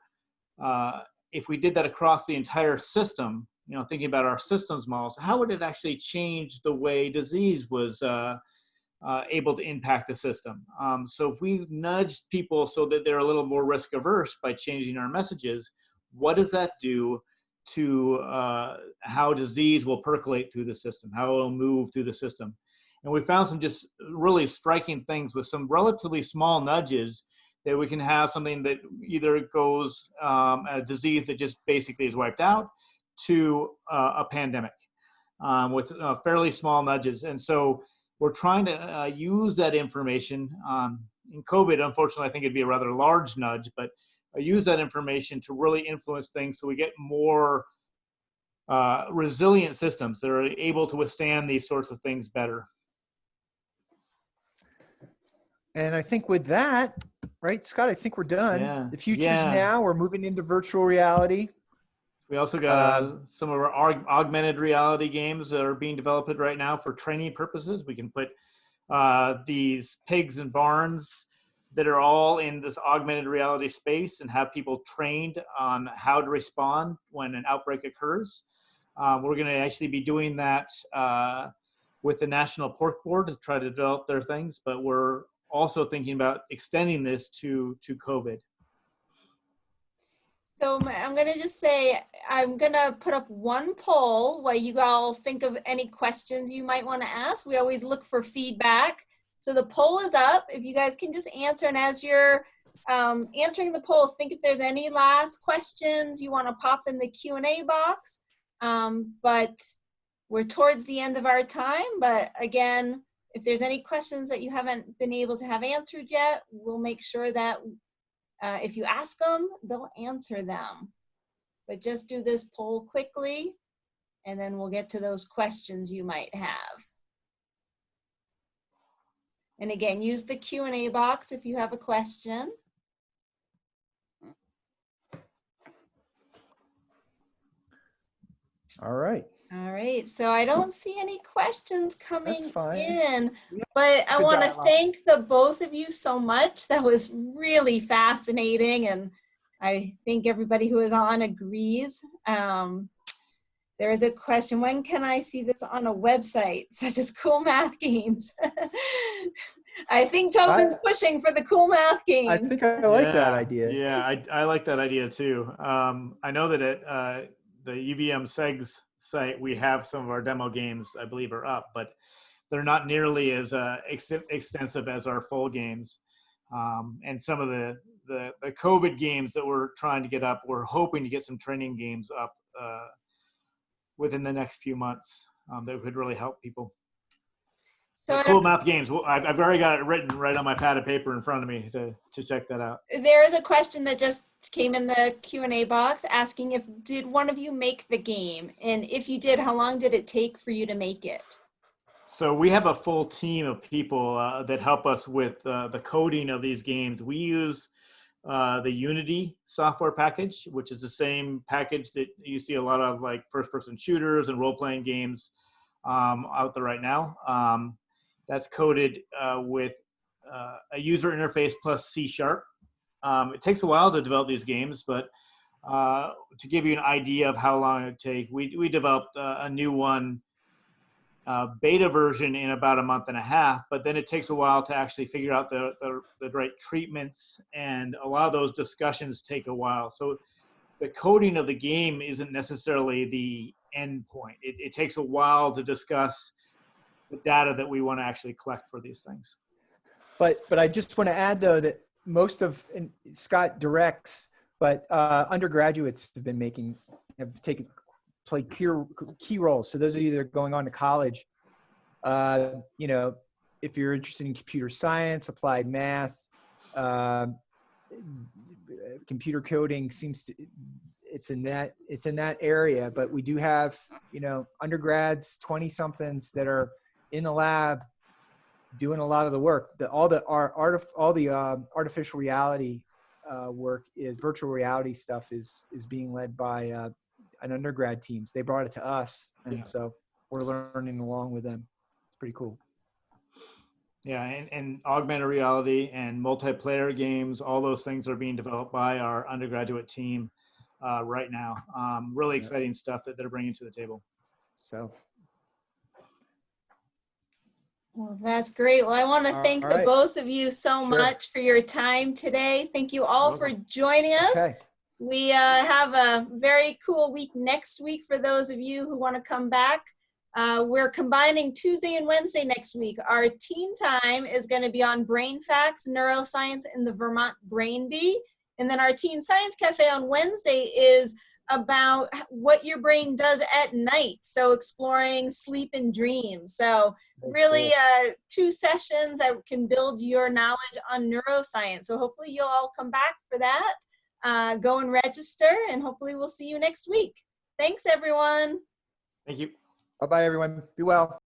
[SPEAKER 2] if we did that across the entire system, thinking about our systems models, how would it actually change the way disease was able to impact the system? So if we nudged people so that they're a little more risk averse by changing our messages, what does that do to how disease will percolate through the system, how it will move through the system? And we found some just really striking things with some relatively small nudges, that we can have something that either goes a disease that just basically is wiped out to a pandemic with fairly small nudges. And so we're trying to use that information. In COVID, unfortunately, I think it'd be a rather large nudge, but use that information to really influence things so we get more resilient systems that are able to withstand these sorts of things better.
[SPEAKER 3] And I think with that, right, Scott, I think we're done.
[SPEAKER 2] Yeah.
[SPEAKER 3] The future's now. We're moving into virtual reality.
[SPEAKER 2] We also got some of our augmented reality games that are being developed right now for training purposes. We can put these pigs and barns that are all in this augmented reality space and have people trained on how to respond when an outbreak occurs. We're going to actually be doing that with the National Pork Board to try to develop their things, but we're also thinking about extending this to COVID.
[SPEAKER 1] So I'm going to just say, I'm going to put up one poll while you all think of any questions you might want to ask. We always look for feedback. So the poll is up. If you guys can just answer, and as you're answering the poll, think if there's any last questions you want to pop in the Q&A box. But we're towards the end of our time. But again, if there's any questions that you haven't been able to have answered yet, we'll make sure that if you ask them, they'll answer them. But just do this poll quickly, and then we'll get to those questions you might have. And again, use the Q&A box if you have a question.
[SPEAKER 3] All right.
[SPEAKER 1] All right, so I don't see any questions coming in,
[SPEAKER 3] Yeah,
[SPEAKER 1] but I want to
[SPEAKER 3] dialogue.
[SPEAKER 1] thank the both of you so much. That was really fascinating, and I think everybody who is on agrees. There is a question, when can I see this on a website, such as Cool Math Games? I think Tobin's pushing for the Cool Math Games.
[SPEAKER 3] I think I like that idea.
[SPEAKER 2] Yeah, I like that idea too. I know that at the UVM SEGS site, we have some of our demo games, I believe, are up, but they're not nearly as extensive as our full games. And some of the COVID games that we're trying to get up, we're hoping to get some training games up within the next few months that could really help people. So Cool Math Games. Well, I've already got it written right on my pad of paper in front of me to check that out.
[SPEAKER 1] There is a question that just came in the Q&A box asking did one of you make the game? And if you did, how long did it take for you to make it?
[SPEAKER 2] So we have a full team of people that help us with the coding of these games. We use the Unity software package, which is the same package that you see a lot of like first-person shooters and role-playing games out there right now. That's coded with a user interface plus C#. It takes a while to develop these games, but to give you an idea of how long it would take, we developed a new one, beta version, in about a month and a half, but then it takes a while to actually figure out the right treatments, and a lot of those discussions take a while. So the coding of the game isn't necessarily the end point. It takes a while to discuss the data that we want to actually collect for these things.
[SPEAKER 3] But I just want to add, though, that most of, and Scott directs, but undergraduates have played key roles. So those of you that are going on to college, if you're interested in computer science, applied math, computer coding it's in that area. But we do have, undergrads, 20 somethings that are in the lab doing a lot of the work. All the artificial reality work is virtual reality stuff is being led by an undergrad teams. They brought it to us, and so we're learning along with them. It's pretty cool.
[SPEAKER 2] Yeah, and augmented reality and multiplayer games, all those things are being developed by our undergraduate team right now. Really exciting stuff that they're bringing to the table.
[SPEAKER 3] So.
[SPEAKER 1] Well, that's great. Well, I want to thank the both of you so much for your time today. Thank you all for joining us.
[SPEAKER 3] Okay.
[SPEAKER 1] We have a very cool week next week for those of you who want to come back. We're combining Tuesday and Wednesday next week. Our teen time is going to be on brain facts, neuroscience, and the Vermont Brain Bee. And then our Teen Science Cafe on Wednesday is about what your brain does at night. So exploring sleep and dreams. So really 2 sessions that can build your knowledge on neuroscience. So hopefully you'll all come back for that. Go and register, and hopefully we'll see you next week. Thanks, everyone.
[SPEAKER 2] Thank you.
[SPEAKER 3] Bye-bye, everyone. Be well.